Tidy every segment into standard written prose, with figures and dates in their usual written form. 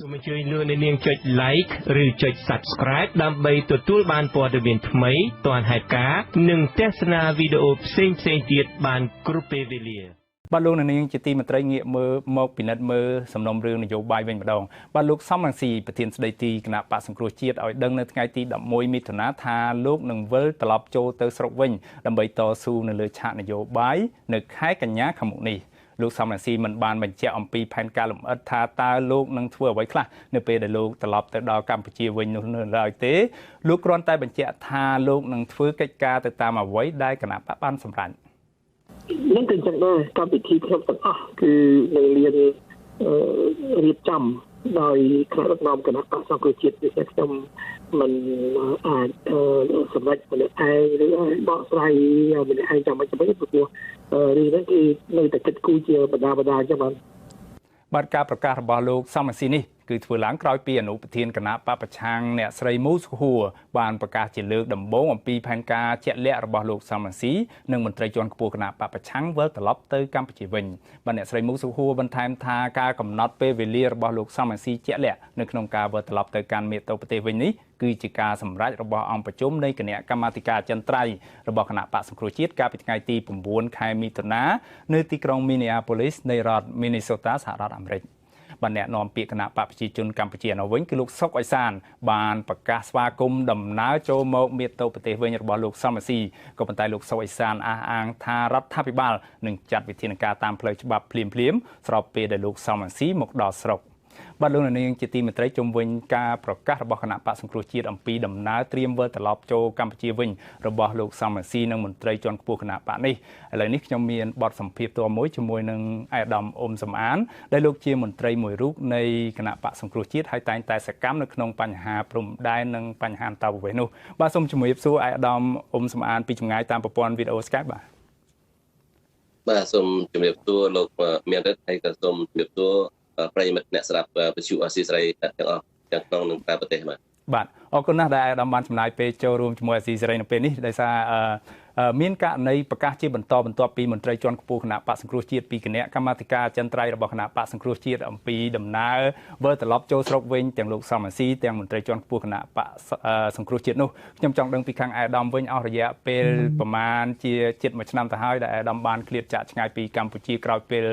សូមអញ្ជើញលោកអ្នកនាងចុច like ឬចុច subscribe ដើម្បីទទួលបានព័ត៌មានថ្មីទាន់ហេតុការណ៍និងទស្សនាវីដេអូផ្សេងៗទៀតបានគ្រប់ពេលវេលាបាទលោកអ្នកនាងជាទីមេត្រីងាកមើលមកពិនិត្យមើលសំណុំរឿងនយោបាយវិញម្ដងបាទលោកសំរងស៊ីប្រធានស្ដីទីគណៈបកសង្គ្រោះជាតិឲ្យដឹងនៅថ្ងៃទី11មិថុនាថាលោកនឹងវិលត្រឡប់ចូលទៅស្រុកវិញដើម្បីតស៊ូនៅលើឆាកនយោបាយនៅខែកញ្ញាខាងមុខនេះលោកសំរងស៊ីមិនបានបញ្ជាក់អំពីផែនការលម្អិតថាតើលោកនឹងធ្វើអ្វីខ្លះនៅពេលដែលលោកត្រឡប់ទៅដល់កម្ពុជាវិញនោះនៅឡើយទេលោកគ្រាន់តែបញ្ជាក់ថាលោកនឹងធ្វើកិច្ចការទៅតាមអ្វីដែលគណៈបកបានសម្រេចនឹងគឺចឹងដែរកម្មវិធីខ្ញុំទាំងអស់គឺនឹងរៀបចំដោយគណៈដឹកនាំគណៈបកសង្គ្រោះជាតិពិសេសខ្ញុំមិនអាចសម្រេចម្នាក់ឯងឬបកស្រាយម្នាក់ឯងចាំមិនព្រោះរឿងនេះគឺនៅតែគិតគូរជាបណ្ដាអញ្ចឹងបាទការប្រកាសរបស់លោកសំរងស៊ីនេះគឺធ្វើឡើងក្រោយពីអនុប្រធានគណៈបពប្រឆាំងអ្នកស្រីមូសុហួរបានប្រកាសជាលើកដំបូងអំពីផែនការជាក់លាក់របស់លោកសំរងស៊ីនិងមន្ត្រីជាន់ខ្ពស់គណៈបពប្រឆាំងវិលត្រឡប់ទៅកម្ពុជាវិញបាទអ្នកស្រីមូសុហួរបន្ថែមថាការកំណត់ពេលវេលារបស់លោកសំរងស៊ីជាក់លាក់នៅក្នុងការវិលត្រឡប់ទៅកាន់មាតុប្រទេសវិញនេះគឺជាការសម្រេចរបស់អង្គប្រជុំនៃគណៈកម្មាធិការអចិន្ត្រៃយ៍របស់គណៈបកសង្គ្រោះជាតិកាលពីថ្ងៃទី9ខែមិថុនានៅទីក្រុង Minneapolis នៃរដ្ឋ Minnesota សហរដ្ឋអាមេរិកបាទអ្នកនាំពាក្យគណៈបកប្រជាជនកម្ពុជានៅវិញគឺលោកសុកអេសានបានប្រកាសស្វាគមន៍ដំណើរចូលមកមាតុប្រទេសវិញរបស់លោកសំរងស៊ីក៏ប៉ុន្តែលោកសុកអេសានអះអាងថារដ្ឋាភិបាលនឹងចាត់វិធានការតាមផ្លូវច្បាប់ភ្លាមៗស្របពេលដែលលោកសំរងស៊ីមកដល់ស្រុកបាទលោកនាងជាទីមេត្រីជុំវិញការប្រកាសរបស់គណៈបកសង្គ្រោះជាតិអំពីដំណើរត្រៀមវិលត្រឡប់ចូលកម្ពុជាវិញរបស់លោកសំរងស៊ីនិងមន្ត្រីជាន់ខ្ពស់គណៈបកនេះឥឡូវនេះខ្ញុំមានបទសម្ភាសន៍ផ្ទាល់មួយជាមួយនឹងអាដាមអ៊ុំសំអានដែលលោកជាមន្ត្រីមួយរូបនៃគណៈបកសង្គ្រោះជាតិហើយតែងតែសកម្មនៅក្នុងបញ្ហាព្រំដែននិងបញ្ហាអន្តរប្រវេសន៍នោះបាទសូមជម្រាបសួរអាដាមអ៊ុំសំអានពីចម្ងាយតាមប្រព័ន្ធវីដេអូ Skype បាទសូមជម្រាបសួរលោកមានរិទ្ធហើយក៏សូមជម្រាបសួរប្រិយមិត្តអ្នកស្ដាប់វិទ្យុអស៊ីសេរីទាំងអស់ទាំងក្នុងនិងក្រៅប្រទេសបាទអរគុណណាស់ដែលអាដាមបានចំណាយពេលចូលរួមជាមួយអស៊ីសេរីនៅពេលនេះដោយសារមានករណីប្រកាសជាបន្តបន្ទាប់ពីមន្ត្រីជាន់ខ្ពស់គណៈបកសង្គ្រោះជាតិពីគណៈកម្មាធិការអចិន្ត្រៃយ៍របស់គណៈបកសង្គ្រោះជាតិអំពីដំណើរវិលត្រឡប់ចូលស្រុកវិញទាំងលោកសំរងស៊ីទាំងមន្ត្រីជាន់ខ្ពស់គណៈបកសង្គ្រោះជាតិនោះខ្ញុំចង់ដឹងពីខាងអាដាមវិញអស់រយៈពេលប្រមាណជាជិត1ឆ្នាំទៅហើយដែលអាដាមបានឃ្លាតចាកឆ្ងាយពីកម្ពុជាក្រោយពេល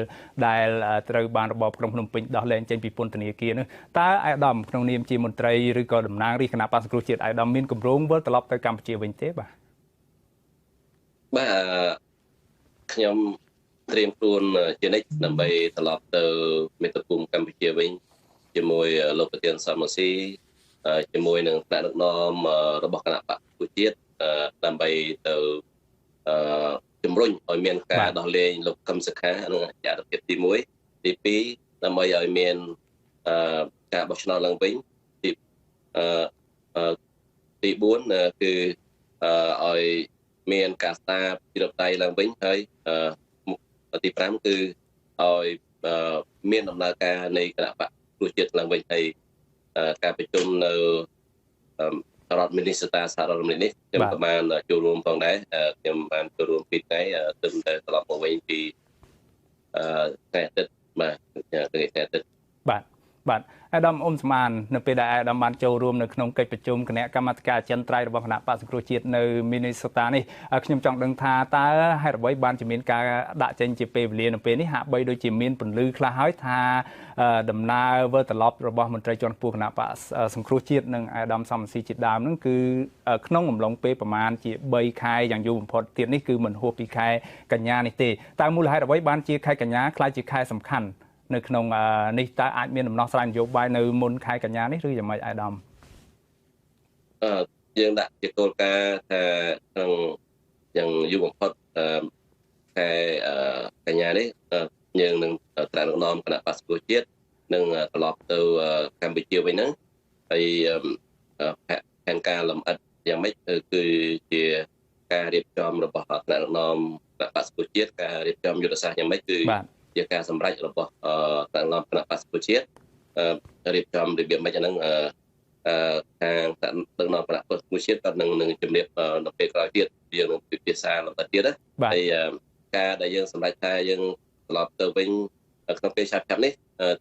ដែលត្រូវបានរបបក្រុងភ្នំពេញដោះលែងចេញពីពន្ធនាគារនោះតើអាដាមក្នុងនាមជាមន្ត្រីឬក៏តំណាងរាជគណៈបកសង្គ្រោះជាតិអាដាមមានគម្រោងវិលត្រឡប់ទៅកម្ពុជាវិញទេបាទខ្ញុំត្រៀមខ្លួនជានិច្ចដើម្បីត្រឡប់ទៅមាតុភូមិកម្ពុជាវិញជាមួយលោកប្រធានសំរងស៊ីជាមួយនឹងថ្នាក់ដឹកនាំរបស់គណៈបកប្រជាជាតិដើម្បីទៅជំរុញឲ្យមានការដោះលែងលោកកឹមសុខានិងអគ្គរដ្ឋាភិបាលទី1ទី2ដើម្បីឲ្យមានការបោះឆ្នោតឡើងវិញទី4គឺឲ្យមានការស្ដារពីរដ្ឋាភិបាលឡើងវិញហើយទី5គឺឲ្យមានដំណើរការនៃគណៈបកប្រជាជាតិឡើងវិញហើយការប្រជុំនៅរដ្ឋ Minnesota សហរដ្ឋអាមេរិកនេះខ្ញុំក៏បានចូលរួមផងដែរខ្ញុំបានចូលរួមពីថ្ងៃទើបតែត្រឡប់មកវិញពីថ្ងៃអាទិត្យបាទថ្ងៃអាទិត្យបាទអាដាមអ៊ុំស្មាននៅពេលដែលអាដាមបានចូលរួមនៅក្នុងកិច្ចប្រជុំគណៈកម្មាធិការអចិន្ត្រៃយ៍របស់គណៈបកសង្គ្រោះជាតិនៅ Minnesota នេះខ្ញុំចង់ដឹងថាតើហេតុអ្វីបានជាមានការដាក់ចេញជាពេលវេលានៅពេលនេះហាក់បីដូចជាមានពន្លឺខ្លះហើយថាដំណើរវិលត្រឡប់របស់មន្ត្រីជាន់ខ្ពស់គណៈបកសង្គ្រោះជាតិនិងអាដាមសំរងស៊ីជាដើមហ្នឹងគឺក្នុងអំឡុងពេលប្រមាណជា3ខែយ៉ាងយូរបំផុតទៀតនេះគឺមិនហួសពីខែកញ្ញានេះទេតើមូលហេតុអ្វីបានជាខែកញ្ញាក្លាយជាខែសំខាន់នៅក្នុងនេះតើអាចមានដំណោះស្រាយនយោបាយនៅមុនខែកញ្ញានេះឬយ៉ាងម៉េចអាដាមយើងដាក់ជាគោលការណ៍ថាក្នុងយ៉ាងយូរបំផុតខែកញ្ញានេះយើងនឹងត្រាំដឹកនាំគណៈបក្សប្រជាជាតិនឹងត្រឡប់ទៅកម្ពុជាវិញហ្នឹងហើយផែនការលម្អិតយ៉ាងម៉េចគឺជាការរៀបចំរបស់ថ្នាក់ដឹកនាំគណៈបក្សប្រជាជាតិការរៀបចំយុទ្ធសាស្ត្រយ៉ាងម៉េចគឺជាការសម្រេចរបស់ថ្នាក់ដឹកនាំគណៈបក្សប្រជាជាតិរៀបចំរបៀបម៉េចអាហ្នឹងខាងដឹកនាំគណៈបក្សប្រជាជាតិក៏នឹងជំរាបនៅពេលក្រោយទៀតយើងនឹងពិភាក្សាលម្អិតទៀតណាហើយការដែលយើងសម្រេចថាយើងត្រឡប់ទៅវិញក្នុងពេលឆាប់ៗនេះ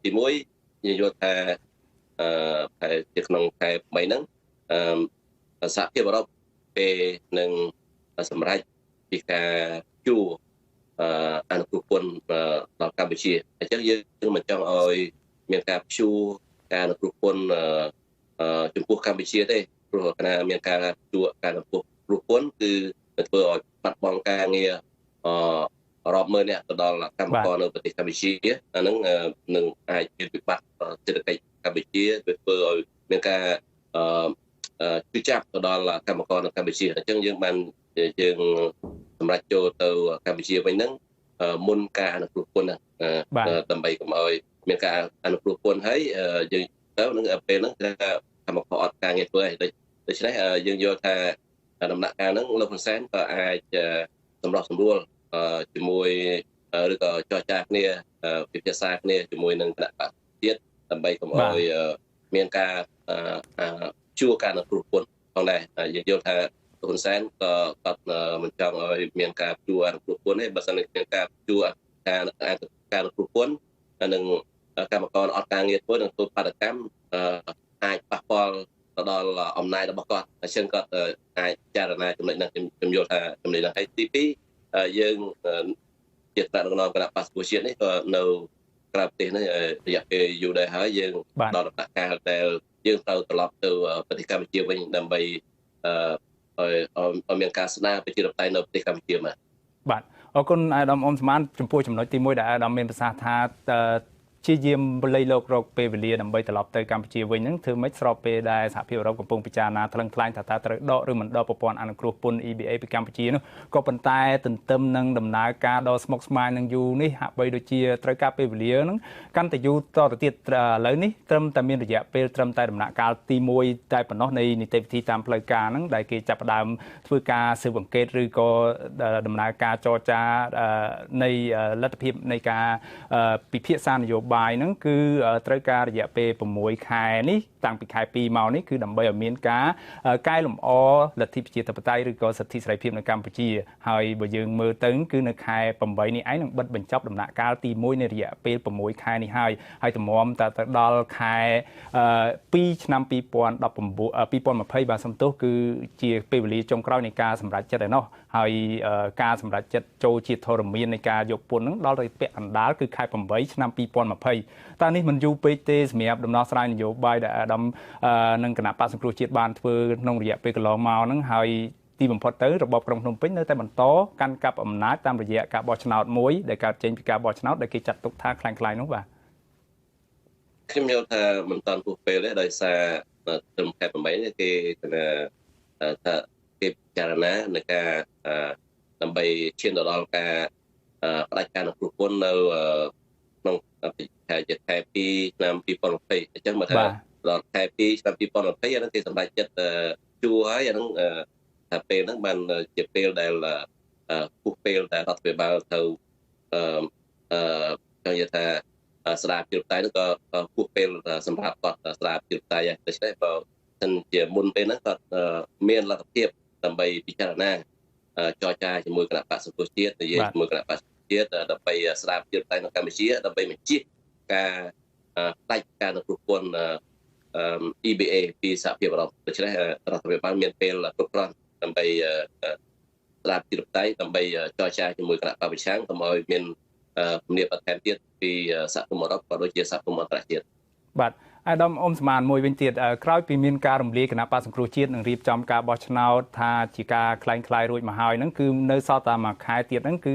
ទី1យើងយល់ថា តែជាក្នុងខែ3ហ្នឹងសហភាពអឺរ៉ុបពេលនឹងសម្រេចពីការជួអនុគ្រោះពន្ធដល់កម្ពុជាអញ្ចឹងយើងមិនចង់ឲ្យមានការព្យួរការអនុគ្រោះពន្ធចំពោះកម្ពុជាទេព្រោះគណៈមានការជួការអនុគ្រោះពន្ធគឺធ្វើឲ្យបាត់បង់ការងាររាប់ម៉ឺននាក់ទៅដល់កម្មករនៅប្រទេសកម្ពុជាអាហ្នឹងនឹងអាចមានវិបត្តិសេដ្ឋកិច្ចកម្ពុជាធ្វើឲ្យមានការគឺចាប់ទៅដល់កម្មករនៅកម្ពុជាអញ្ចឹងយើងបានយើងសម្រាប់ចូលទៅកម្ពុជាវិញហ្នឹងមុនការអនុគ្រោះពន្ធដើម្បីកុំឲ្យមានការអនុគ្រោះពន្ធហើយយើងទៅនឹងពេលហ្នឹងគឺកម្មករអត់ការងារធ្វើហើយដូច្នេះយើងយល់ថាដំណាក់កាលហ្នឹងលោកហ៊ុនសែនក៏អាចសម្របសម្រួលជាមួយឬក៏ចរចាគ្នាពិភាក្សាគ្នាជាមួយនឹងគណៈបកជាតិដើម្បីកុំឲ្យមានការជួការអនុគ្រោះពន្ធផងដែរយើងយល់ថាហ៊ុនសែនក៏គាត់មិនចង់ឲ្យមានការជួអនុគ្រោះពន្ធទេបើសិនជាមានការជួការអនុគ្រោះពន្ធនិងកម្មករអត់ការងារធ្វើនឹងធ្វើបាតកម្មអាចប៉ះពាល់ទៅដល់អំណាចរបស់គាត់អញ្ចឹងគាត់អាចចារណាចំណុចហ្នឹងខ្ញុំយល់ថាចំណុចហ្នឹងហើយទី2យើងជាថ្នាក់ដឹកនាំគណៈបក្សប្រជាជាតិនេះក៏នៅក្រៅប្រទេសនេះរយៈពេលយូរដែរហើយយើងដល់ដំណាក់កាលដែលយើងត្រូវត្រឡប់ទៅប្រទេសកម្ពុជាវិញដើម្បីឲ្យមានការស្ដារប្រជាធិបតេយ្យនៅប្រទេសកម្ពុជាបាទអរគុណអាដាមអ៊ុំស្មានចំពោះចំណុចទី1ដែលអាដាមមានប្រសាសន៍ថាជាយាមបល័យលោករកពេលវេលាដើម្បីត្រឡប់ទៅកម្ពុជាវិញហ្នឹងធ្វើម៉េចស្របពេលដែលសហភាពអឺរ៉ុបកំពុងពិចារណាថ្លឹងថ្លែងថាតើត្រូវដកឬមិនដកប្រព័ន្ធអនុគ្រោះពន្ធ EBA ពីកម្ពុជានោះក៏ប៉ុន្តែទន្ទឹមនឹងដំណើរការដ៏ស្មុគស្មាញនឹងយូរនេះហាក់បីដូចជាត្រូវការពេលវេលាហ្នឹងកាន់តែយូរតទៅទៀតឥឡូវនេះត្រឹមតែមានរយៈពេលត្រឹមតែដំណាក់កាលទី1តែប៉ុណ្ណោះនៃនីតិវិធីតាមផ្លូវការហ្នឹងដែលគេចាប់ផ្ដើមធ្វើការស៊ើបអង្កេតឬក៏ដំណើរការចរចានៃលទ្ធភាពនៃការពិភាក្សានយោបាយហ្នឹងគឺត្រូវការរយៈពេល6ខែនេះតាំងពីខែ2មកនេះគឺដើម្បីឲ្យមានការកែលម្អលទ្ធិប្រជាធិបតេយ្យឬក៏សិទ្ធិសេរីភាពនៅកម្ពុជាហើយបើយើងមើលទៅគឺនៅខែ8នេះឯងនឹងបិទបញ្ចប់ដំណាក់កាលទី1នៃរយៈពេល6ខែនេះហើយតម្រាំតែទៅដល់ខែ2ឆ្នាំ2020បាទសំទោសគឺជាពេលវេលាចុងក្រោយនៃការសម្រេចចិត្តឯណោះហើយការសម្រេចចិត្តចូលជាធរមាននៃការយកពន្ធហ្នឹងដល់ទៅពាក់កណ្ដាលគឺខែ8ឆ្នាំ2020តើនេះមិនយូរពេកទេសម្រាប់ដំណោះស្រាយនយោបាយដែលអាដាមនិងគណៈបក្សសង្គ្រោះជាតិបានធ្វើក្នុងរយៈពេលកន្លងមកហ្នឹងហើយទីបំផុតទៅរបបក្រុងភ្នំពេញនៅតែបន្តកាន់កាប់អំណាចតាមរយៈការបោះឆ្នោតមួយដែលកើតចេញពីការបោះឆ្នោតដែលគេចាត់ទុកថាคล้ายៗនោះបាទខ្ញុំយល់ថាមិនតាន់ពុះពេលទេដោយសារត្រឹមខែ8នេះគេថាគេពិចារណាในការដើម្បីឈានទៅដល់ការផ្ដាច់ការអនុគ្រោះពន្ធនៅក្នុងខែ2ឆ្នាំ2020អញ្ចឹងមកថាដល់ខែ2ឆ្នាំ2020អាហ្នឹងគេសម្រេចចិត្តជួហើយអាហ្នឹងថាពេលហ្នឹងបានជាពេលដែលពុះពេលដែលរដ្ឋាភិបាលទៅចង់និយាយថាស្ដារពីតៃហ្នឹងក៏ពុះពេលសម្រាប់គាត់ស្ដារពីតៃដូច្នេះបើសិនជាមុនពេលហ្នឹងគាត់មានលទ្ធភាពដើម្បីពិចារណាចរចាជាមួយគណៈបក្សសង្គ្រោះជាតិនិយាយជាមួយគណៈបក្សជាតិដើម្បីស្ដារពីតៃនៅកម្ពុជាដើម្បីបញ្ជាការផ្ដាច់ការអនុគ្រោះពន្ធEBA ពីសហភាពអឺរ៉ុបដូច្នេះរដ្ឋាភិបាលមានពេលគ្រប់គ្រាន់ដើម្បីស្ដារពីតៃដើម្បីចរចាជាមួយគណៈបព្វប្រឆាំងកុំឲ្យមានគំនាបបន្ថែមទៀតពីសហគមន៍អឺរ៉ុបក៏ដូចជាសហគមន៍អន្តរជាតិបាទអាដាមអ៊ុំស្មានមួយវិញទៀតក្រោយពីមានការរំលាយគណៈបក្សសង្គ្រោះជាតិនិងរៀបចំការបោះឆ្នោតថាជាការคล้ายៗរួចមកហើយហ្នឹងគឺនៅសល់តែមួយខែទៀតហ្នឹងគឺ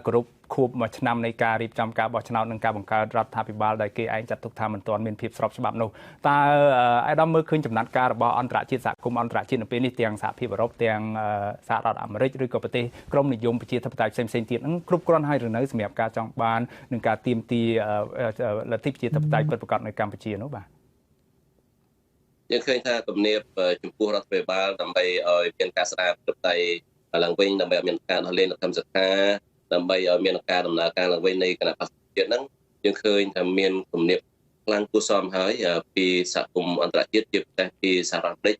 គ្រប់ខួបមួយឆ្នាំនៃការរៀបចំការបោះឆ្នោតនិងការបង្កើតរដ្ឋាភិបាលដែលគេឯងចាត់ទុកថាមិនទាន់មានភាពស្របច្បាប់នោះតើអាដាមមើលឃើញចំណាត់ការរបស់អន្តរជាតិសហគមន៍អន្តរជាតិនៅពេលនេះទាំងសហភាពអឺរ៉ុបទាំងសហរដ្ឋអាមេរិកឬក៏ប្រទេសក្រុមនិយមប្រជាធិបតេយ្យផ្សេងៗទៀតហ្នឹងគ្រប់គ្រាន់ហើយឬនៅសម្រាប់ការចង់បាននឹងការទាមទារលទ្ធិប្រជាធិបតេយ្យពិតប្រាកដនៅកម្ពុជានោះបាទយើងឃើញថាគំនាបចំពោះរដ្ឋាភិបាលដើម្បីឲ្យមានការស្ដារប្រតិឡើងវិញដើម្បីឲ្យមានការដោះលែងរដ្ឋធម្មនុញ្ញសភាដើម្បីឲ្យមានការដំណើរការឡើងវិញនៃគណៈបក្សជាតិហ្នឹងយើងឃើញថាមានគំនាបខ្លាំងគួរសមហើយពីសហគមន៍អន្តរជាតិជាពិសេសពីសហរដ្ឋអាមេរិក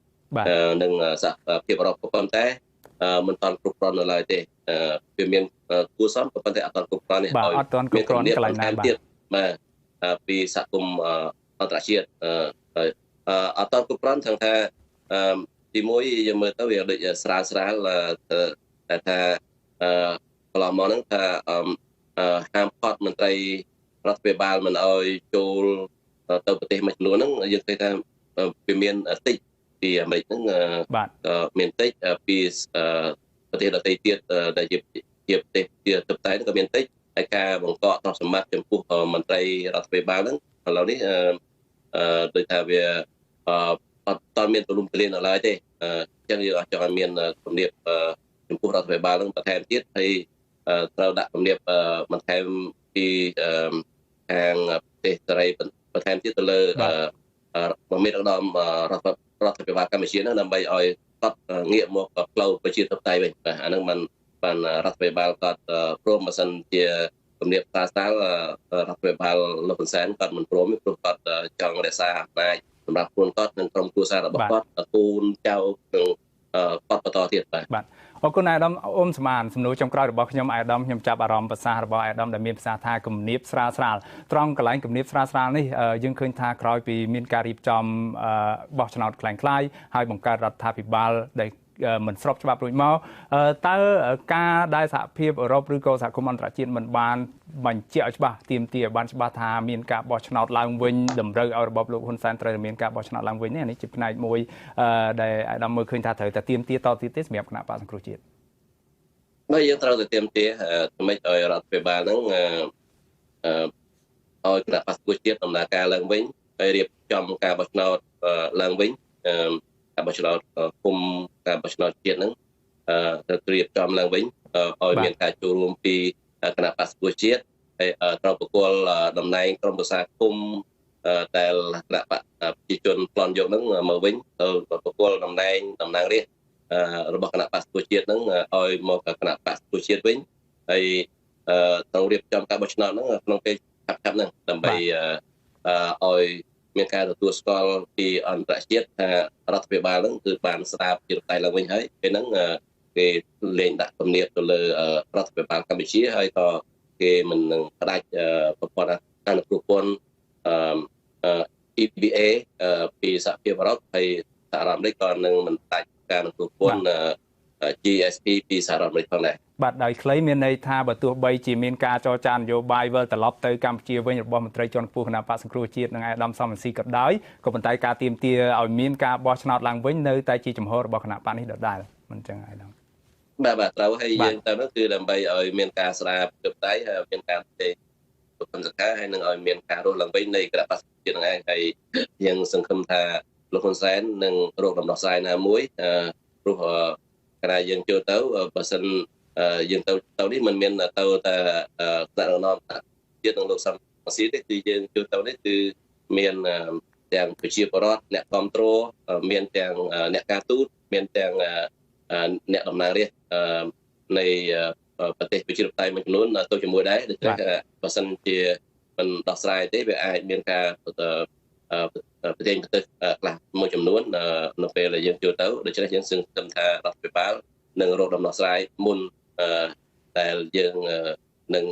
និងសហភាពអឺរ៉ុបក៏ប៉ុន្តែមិនទាន់គ្រប់គ្រាន់នៅឡើយទេវាមានគួរសមក៏ប៉ុន្តែអត់ទាន់គ្រប់គ្រាន់ទេអត់ទាន់គ្រប់គ្រាន់កន្លែងណាបាទពីសហគមន៍អន្តរជាតិ អត់តគ្រប់គ្រាន់ទាំងថាទីមួយយើងមើលទៅវាដូចស្រាលតែថាកន្លងមកហ្នឹងថាហាមឃាត់មន្ត្រីរដ្ឋាភិបាលមិនអោយចូលទៅប្រទេសមួយចំនួនហ្នឹងយើងឃើញថាវាមានតិចពីអាមេរិកហ្នឹងមានតិចពីប្រទេសដទៃទៀតដែលជាប្រទេសជាទឹកតែក៏មានតិចហើយការបង្កកទ្រព្យសម្បត្តិចំពោះមន្ត្រីរដ្ឋាភិបាលហ្នឹងឥឡូវនេះដូចថាវាអត់តមានទូលំទូលាយនៅឡើយទេអញ្ចឹងយើងអត់ចង់ឲ្យមានគំនាបចំពោះរដ្ឋាភិបាលហ្នឹងបន្ថែមទៀតហើយត្រូវដាក់គំនាបបន្ថែមពីខាងប្រទេសសេរីបន្ថែមទៀតទៅលើមេដឹកនាំរដ្ឋាភិបាលកម្ពុជាហ្នឹងដើម្បីឲ្យគាត់ងាកមកផ្លូវប្រជាធិបតេយ្យវិញបាទអាហ្នឹងបានរដ្ឋាភិបាលគាត់ព្រមបើសិនជាគំនាបស្រាលរដ្ឋាភិបាលលោកហ៊ុនសែនគាត់មិនព្រមព្រោះគាត់ចង់រក្សាអំណាចសម្រាប់ខ្លួនគាត់និងក្រុមគ្រួសាររបស់គាត់កូនចៅនិងគាត់បន្តទៀតបាទអរគុណអាយដាមអ៊ុំស្មានសំណួរចុងក្រោយរបស់ខ្ញុំអាយដាមខ្ញុំចាប់អារម្មណ៍ភាសារបស់អាយដាមដែលមានភាសាថាគំនាបស្រាលត្រង់កន្លែងគំនាបស្រាលនេះយើងឃើញថាក្រោយពីមានការរៀបចំបោះឆ្នោតคล้ายៗហើយបង្កើតរដ្ឋាភិបាលដែលមិនស្របច្បាប់រួចមកតើការដែលសហភាពអឺរ៉ុបឬក៏សហគមន៍អន្តរជាតិមិនបានបញ្ជាក់ឲ្យច្បាស់ទាមទារបានច្បាស់ថាមានការបោះឆ្នោតឡើងវិញតម្រូវឲ្យរបបលោកហ៊ុនសែនត្រូវមានការបោះឆ្នោតឡើងវិញនេះជាផ្នែកមួយដែលអាដាមមើលឃើញថាត្រូវតែទាមទារតទៀតទេសម្រាប់គណៈបកសង្គ្រោះជាតិបើយើងត្រូវតែទាមទារធ្វើម៉េចឲ្យរដ្ឋាភិបាលហ្នឹងឲ្យគណៈបកសង្គ្រោះជាតិដំណើរការឡើងវិញហើយរៀបចំការបោះឆ្នោតឡើងវិញការបោះឆ្នោតគុំការបោះឆ្នោតជាតិហ្នឹងត្រូវរៀបចំឡើងវិញឲ្យមានការចូលរួមពីគណៈបក្សប្រជាជាតិហើយត្រូវប្រគល់តំណែងក្រុមប្រឹក្សាគុំដែលគណៈបក្សប្រជាជនប្លន់យកហ្នឹងមកវិញទៅប្រគល់តំណែងតំណាងរាស្ត្ររបស់គណៈបក្សប្រជាជាតិហ្នឹងឲ្យមកគណៈបក្សប្រជាជាតិវិញហើយត្រូវរៀបចំការបោះឆ្នោតហ្នឹងក្នុងពេលឆាប់ហ្នឹងដើម្បីឲ្យមានការទទួលស្គាល់ពីអន្តរជាតិថារដ្ឋាភិបាលហ្នឹងគឺបានស្ដារជារដ្ឋាភិបាលឡើងវិញហើយពេលហ្នឹងគេលែងដាក់គំនាបទៅលើរដ្ឋាភិបាលកម្ពុជាហើយក៏គេមិននឹងផ្ដាច់ប្រព័ន្ធអនុគ្រោះពន្ធEBA ពីសហភាពអឺរ៉ុបហើយសហរដ្ឋអាមេរិកក៏នឹងមិនផ្ដាច់ការអនុគ្រោះពន្ធ GSP ពីសហរដ្ឋអាមេរិកផងដែរបាទដោយខ្លីមានន័យថាបើទោះបីជាមានការចរចានយោបាយវិលត្រឡប់ទៅកម្ពុជាវិញរបស់មន្ត្រីជាន់ខ្ពស់គណៈបក្សសង្គ្រោះជាតិនិងអាយដាមសំរងស៊ីក៏ដោយក៏ប៉ុន្តែការទាមទារឲ្យមានការបោះឆ្នោតឡើងវិញនៅតែជាចំហរបស់គណៈបកនេះដដែលមិនចឹងអាយដាមបាទត្រូវហើយយើងទៅនោះគឺដើម្បីឲ្យមានការស្ដារទៅដៃហើយមានការទេប្រព័ន្ធសង្ការហើយនឹងឲ្យមានការរស់ឡើងវិញនៃគណៈបក្សជាតិហ្នឹងឯងហើយយើងសង្ឃឹមថាលោកហ៊ុនសែននឹងរកដំណោះស្រាយណាមួយព្រោះកាលយើងចូលទៅបើសិនយើងទៅនេះមិនមានទៅតែថ្នាក់ដឹកនាំជាតិនឹងលោកសំរងស៊ីទេគឺយើងចូលទៅនេះគឺមានទាំងប្រជាពលរដ្ឋអ្នកគ្រប់គ្រងមានទាំងអ្នកការទូតមានទាំងអ្នកតំណាងរាស្ត្រនៃប្រទេសប្រជាធិបតេយ្យមួយចំនួនទៅជាមួយដែរដូច្នេះបើសិនជាមិនដោះស្រាយទេវាអាចមានការប្រទេសខ្លះមួយចំនួននៅពេលដែលយើងចូលទៅដូច្នេះយើងសង្ឃឹមថារដ្ឋាភិបាលនឹងរកដំណោះស្រាយមុនដែលយើងនឹង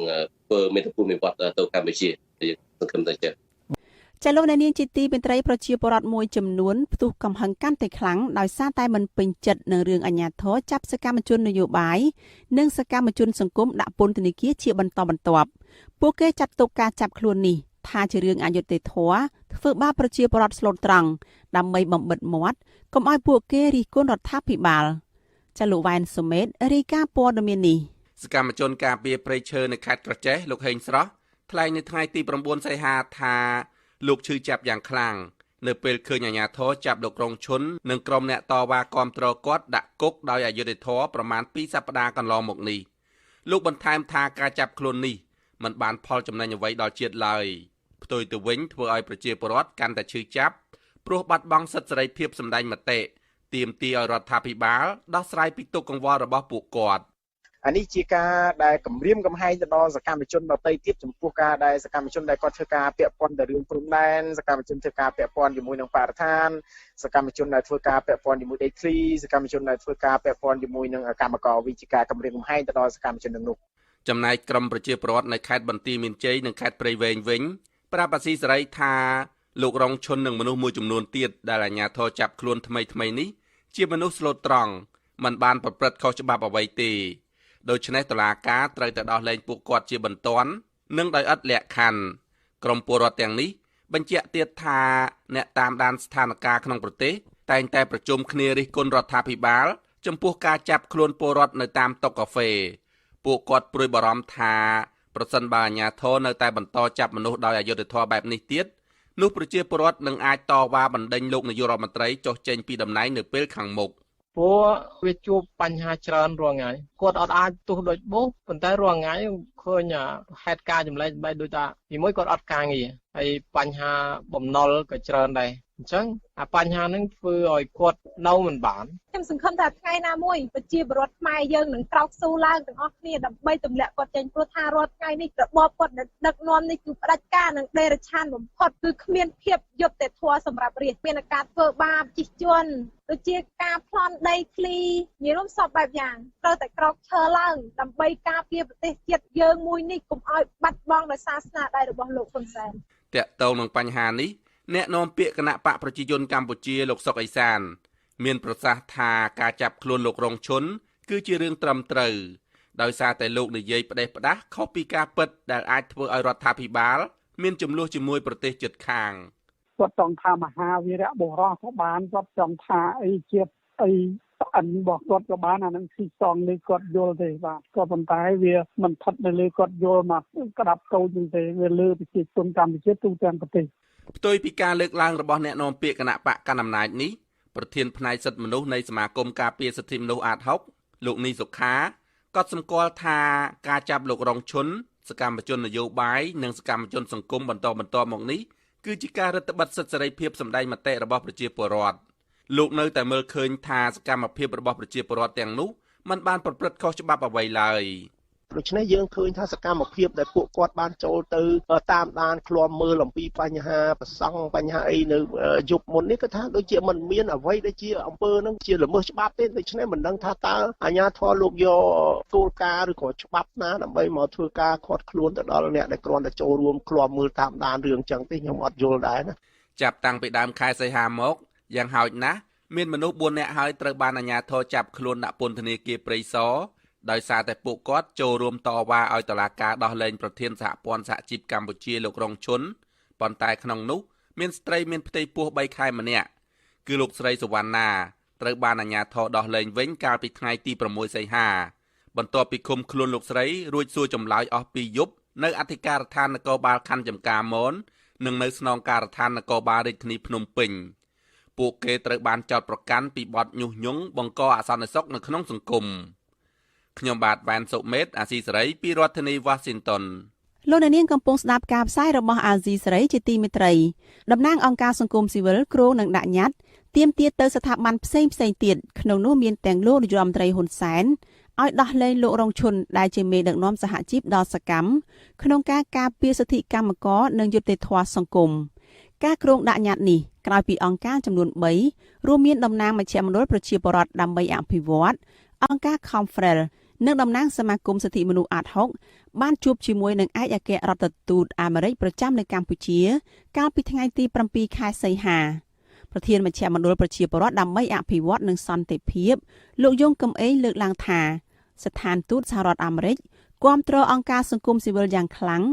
ធ្វើមេត្តាភូមិវត្តទៅកម្ពុជាយើងសង្ឃឹមថាចាលោកអ្នកនាងជាទីមេត្រីប្រជាពលរដ្ឋមួយចំនួនផ្ទុះកំហឹងកាន់តែខ្លាំងដោយសារតែមិនពេញចិត្តនឹងរឿងអាញាធរចាប់សកម្មជននយោបាយនិងសកម្មជនសង្គមដាក់ពន្ធនាគារជាបន្តបន្ទាប់ពួកគេចាត់ទុកការចាប់ខ្លួននេះថាជារឿងអយុត្តិធម៌ធ្វើបាបប្រជាពលរដ្ឋស្លូតត្រង់ដើម្បីបំបិទមាត់កុំឲ្យពួកគេរិះគន់រដ្ឋាភិបាលចាលោកវ៉ែនសុមេតរាយការណ៍ព័ត៌មាននេះសកម្មជនការពារព្រៃឈើនៅខេត្តក្រចេះលោកហេងស្រស់ថ្លែងនៅថ្ងៃទី9សីហាថាលោកឈឺចាប់យ៉ាងខ្លាំងនៅពេលឃើញអាជ្ញាធរចាប់លោករងឈុននិងក្រុមអ្នកតវ៉ាគាំទ្រគាត់ដាក់គុកដោយអយុត្តិធម៌ប្រមាណ2សប្តាហ៍កន្លងមកនេះលោកបន្ថែមថាការចាប់ខ្លួននេះមិនបានផលចំណេញអ្វីដល់ជាតិឡើយផ្ទុយទៅវិញធ្វើឲ្យប្រជាពលរដ្ឋកាន់តែឈឺចាប់ព្រោះបាត់បង់សិទ្ធិសេរីភាពសម្ដែងមតិទាមទារឲ្យរដ្ឋាភិបាលដោះស្រាយពីទុក្ខកង្វល់របស់ពួកគាត់អានេះជាការដែលគម្រាមកំហែងទៅដល់សកម្មជនដទៃទៀតចំពោះការដែលសកម្មជនដែលគាត់ធ្វើការពាក់ព័ន្ធទៅរឿងព្រំដែនសកម្មជនធ្វើការពាក់ព័ន្ធជាមួយនឹងបរិស្ថានសកម្មជនដែលធ្វើការពាក់ព័ន្ធជាមួយដីធ្លីសកម្មជនដែលធ្វើការពាក់ព័ន្ធជាមួយនឹងកម្មករវិជាការគម្រាមកំហែងទៅដល់សកម្មជនទាំងនោះចំណែកក្រុមប្រជាពលរដ្ឋនៅខេត្តបន្ទាយមានជ័យនិងខេត្តព្រៃវែងវិញប្រាប់អាស៊ីសេរីថា លោករងឈុននិងមនុស្សមួយចំនួនទៀតដែលអាជ្ញាធរចាប់ខ្លួនថ្មីនេះជាមនុស្សស្លូតត្រង់មិនបានប្រព្រឹត្តខុសច្បាប់អ្វីទេដូច្នេះតុលាការត្រូវតែដោះលែងពួកគាត់ជាបន្ទាន់និងដោយឥតលក្ខខណ្ឌក្រមពលរដ្ឋទាំងនេះបញ្ជាក់ទៀតថាអ្នកតាមដានស្ថានភាពក្នុងប្រទេសតែងតែប្រជុំគ្នារិះគន់រដ្ឋាភិបាលចំពោះការចាប់ខ្លួនពលរដ្ឋនៅតាមតុកាហ្វេពួកគាត់ព្រួយបារម្ភថាប្រសិនបើអាជ្ញាធរនៅតែបន្តចាប់មនុស្សដោយអយុត្តិធម៌បែបនេះទៀតនោះប្រជាពលរដ្ឋនឹងអាចតវ៉ាបណ្ដេញលោកនាយករដ្ឋមន្ត្រីចុះចេញពីតំណែងនៅពេលខាងមុខព្រោះវាជួបបញ្ហាច្រើនរាល់ថ្ងៃគាត់អត់អាចទោះដូចបោះប៉ុន្តែរាល់ថ្ងៃឃើញហេតុការណ៍ចម្លែកបែបដូចថាពីមួយគាត់អត់ការងារហើយបញ្ហាបំណុលក៏ច្រើនដែរអញ្ចឹងអាបញ្ហាហ្នឹងធ្វើឲ្យគាត់នៅមិនបានខ្ញុំសង្ឃឹមថាថ្ងៃណាមួយប្រជាពលរដ្ឋខ្មែរយើងនឹងក្រោកស៊ូឡើងទាំងអស់គ្នាដើម្បីទម្លាក់គាត់ចេញព្រោះថារាល់ថ្ងៃនេះរបបគាត់ដឹកនាំនេះគឺផ្ដាច់ការនិងដេរឆានបំផុតគឺគ្មានភាពយុត្តិធម៌សម្រាប់រាជមានការធ្វើបាបជិះជាន់ដូចជាការប្លន់ដីធ្លីនិយាយរួមសពបែបយ៉ាងត្រូវតែក្រោកឈរឡើងដើម្បីការពារប្រទេសជាតិយើងមួយនេះកុំឲ្យបាត់បង់ដោយសារស្នាដៃរបស់លោកហ៊ុនសែនតាក់ទងនឹងបញ្ហានេះអ្នកនាំពាក្យគណៈបកប្រជាជនកម្ពុជាលោកសុកអេសានមានប្រសាសន៍ថាការចាប់ខ្លួនលោករងឈុនគឺជារឿងត្រឹមត្រូវដោយសារតែលោកនិយាយផ្ដេសផ្ដាស់ខុសពីការពិតដែលអាចធ្វើឲ្យរដ្ឋាភិបាលមានចំនួនជាមួយប្រទេសជិតខាងគាត់ចង់ថាមហាវីរៈបុរសក៏បានគាត់ចង់ថាអីជាតិអីស្អិនរបស់គាត់ក៏បានអានឹងស៊ីសងនេះគាត់យល់ទេបាទក៏ប៉ុន្តែវាមិនផុតនៅលើគាត់យល់មកក្តាប់តូចទេវាលើប្រជាជនកម្ពុជាទូទាំងប្រទេសផ្ទុយពីការលើកឡើងរបស់អ្នកនាំពាក្យគណៈបកកណ្ដាលអំណាចនេះប្រធានផ្នែកសិទ្ធិមនុស្សនៃសមាគមការពារសិទ្ធិមនុស្សអាត6លោកនីសុខាក៏សម្គាល់ថាការចាប់លោករងឈុនសកម្មជននយោបាយនិងសកម្មជនសង្គមបន្តមកនេះគឺជាការរឹតបន្តឹងសិទ្ធិសេរីភាពសម្ដែងមតិរបស់ប្រជាពលរដ្ឋលោកនៅតែមើលឃើញថាសកម្មភាពរបស់ប្រជាពលរដ្ឋទាំងនោះមិនបានប្រព្រឹត្តខុសច្បាប់អ្វីឡើយដូច្នេះយើងឃើញថាសកម្មភាពដែលពួកគាត់បានចូលទៅតាមដានឃ្លាំមើលអំពីបញ្ហាប្រសង់បញ្ហាអីនៅយប់មុននេះគឺថាដូចជាមិនមានអ្វីដែលជាអំពើនឹងជាល្មើសច្បាប់ទេដូច្នេះមិនដឹងថាតើអាជ្ញាធរលោកយកគោលការណ៍ឬក៏ច្បាប់ណាដើម្បីមកធ្វើការឃាត់ខ្លួនទៅដល់អ្នកដែលគ្រាន់តែចូលរួមឃ្លាំមើលតាមដានរឿងចឹងទេខ្ញុំអត់យល់ដែរណាចាប់តាំងពីដើមខែសីហាមកយ៉ាងហោចណាស់មានមនុស្ស4នាក់ហើយត្រូវបានអាជ្ញាធរចាប់ខ្លួនដាក់ពន្ធនាគារព្រៃសរដោយសារតែពួកគាត់ចូលរួមតវ៉ាឲ្យតុលាការដោះលែងប្រធានសហព័ន្ធសហជីពកម្ពុជាលោករងឈុនប៉ុន្តែក្នុងនោះមានស្ត្រីមានផ្ទៃពោះ3ខែម្នាក់គឺលោកស្រីសុវណ្ណាត្រូវបានអាជ្ញាធរដោះលែងវិញកាលពីថ្ងៃទី6សីហាបន្ទាប់ពីឃុំខ្លួនលោកស្រីរួចសួរចម្លើយអស់2យប់នៅអធិការដ្ឋាននគរបាលខណ្ឌចំការមននិងនៅស្នងការដ្ឋាននគរបាលរាជធានីភ្នំពេញពួកគេត្រូវបានចោទប្រកាន់ពីបទញុះញង់បង្កអសន្តិសុខនៅក្នុងសង្គមខ្ញុំបាទវ៉ានសុមេតអាស៊ីសេរីពីរដ្ឋធានី Washington លោកអ្នកនាងកំពុងស្ដាប់ការផ្សាយរបស់អាស៊ីសេរីជាទីមេត្រីតំណាងអង្គការសង្គមស៊ីវិលគ្រោងនឹងដាក់ញត្តិទាមទារទៅស្ថាប័នផ្សេងទៀតក្នុងនោះមានទាំងលោកនាយរដ្ឋមន្ត្រីហ៊ុនសែនឲ្យដោះលែងលោករងឈុនដែលជាមេដឹកនាំសហជីពដ៏សកម្មក្នុងការការពារសិទ្ធិកម្មករនិងយុត្តិធម៌សង្គមការគ្រោងដាក់ញត្តិនេះក្រោយពីអង្គការចំនួន3រួមមានតំណាងមជ្ឈមណ្ឌលប្រជាពលរដ្ឋដើម្បីអភិវឌ្ឍអង្គការ Confrel និងតំណាងសមាគមសិទ្ធិមនុស្សអាត6បានជួបជាមួយនឹងឯកអគ្គរដ្ឋទូតអាមេរិកប្រចាំនៅកម្ពុជាកាលពីថ្ងៃទី7ខែសីហាប្រធានមជ្ឈមណ្ឌលប្រជាពលរដ្ឋដើម្បីអភិវឌ្ឍនិងសន្តិភាពលោកយងកំឯងលើកឡើងថាស្ថានទូតសហរដ្ឋអាមេរិកគាំទ្រអង្គការសង្គមស៊ីវិលយ៉ាងខ្លាំង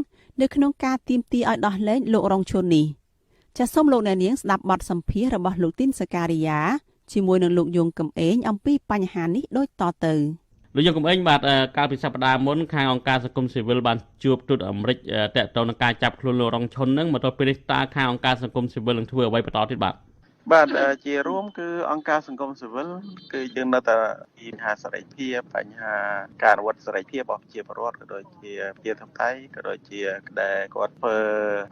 នៅក្នុងការទាមទារឲ្យដោះលែងលោករងឈុននេះចាសសូមលោកអ្នកនាងស្ដាប់បទសម្ភាសន៍របស់លោកទីនសការីយ៉ាជាមួយនឹងលោកយងកំឯងអំពីបញ្ហានេះដូចតទៅលោកយងកំឯងបាទកាលពីសប្តាហ៍មុនខាងអង្គការសង្គមស៊ីវិលបានជួបទូតអាមេរិកតាក់ទងនឹងការចាប់ខ្លួនលោករងឈុននឹងមកដល់ពេលនេះតើខាងអង្គការសង្គមស៊ីវិលនឹងធ្វើអ្វីបន្តទៀតបាទជារួមគឺអង្គការសង្គមស៊ីវិលគឺយើងនៅតែបញ្ហាសេរីភាពបញ្ហាការអនុវត្តសេរីភាពរបស់ប្រជាពលរដ្ឋក៏ដូចជាប្រជាធិបតេយ្យក៏ដូចជាដែលគាត់ធ្វើ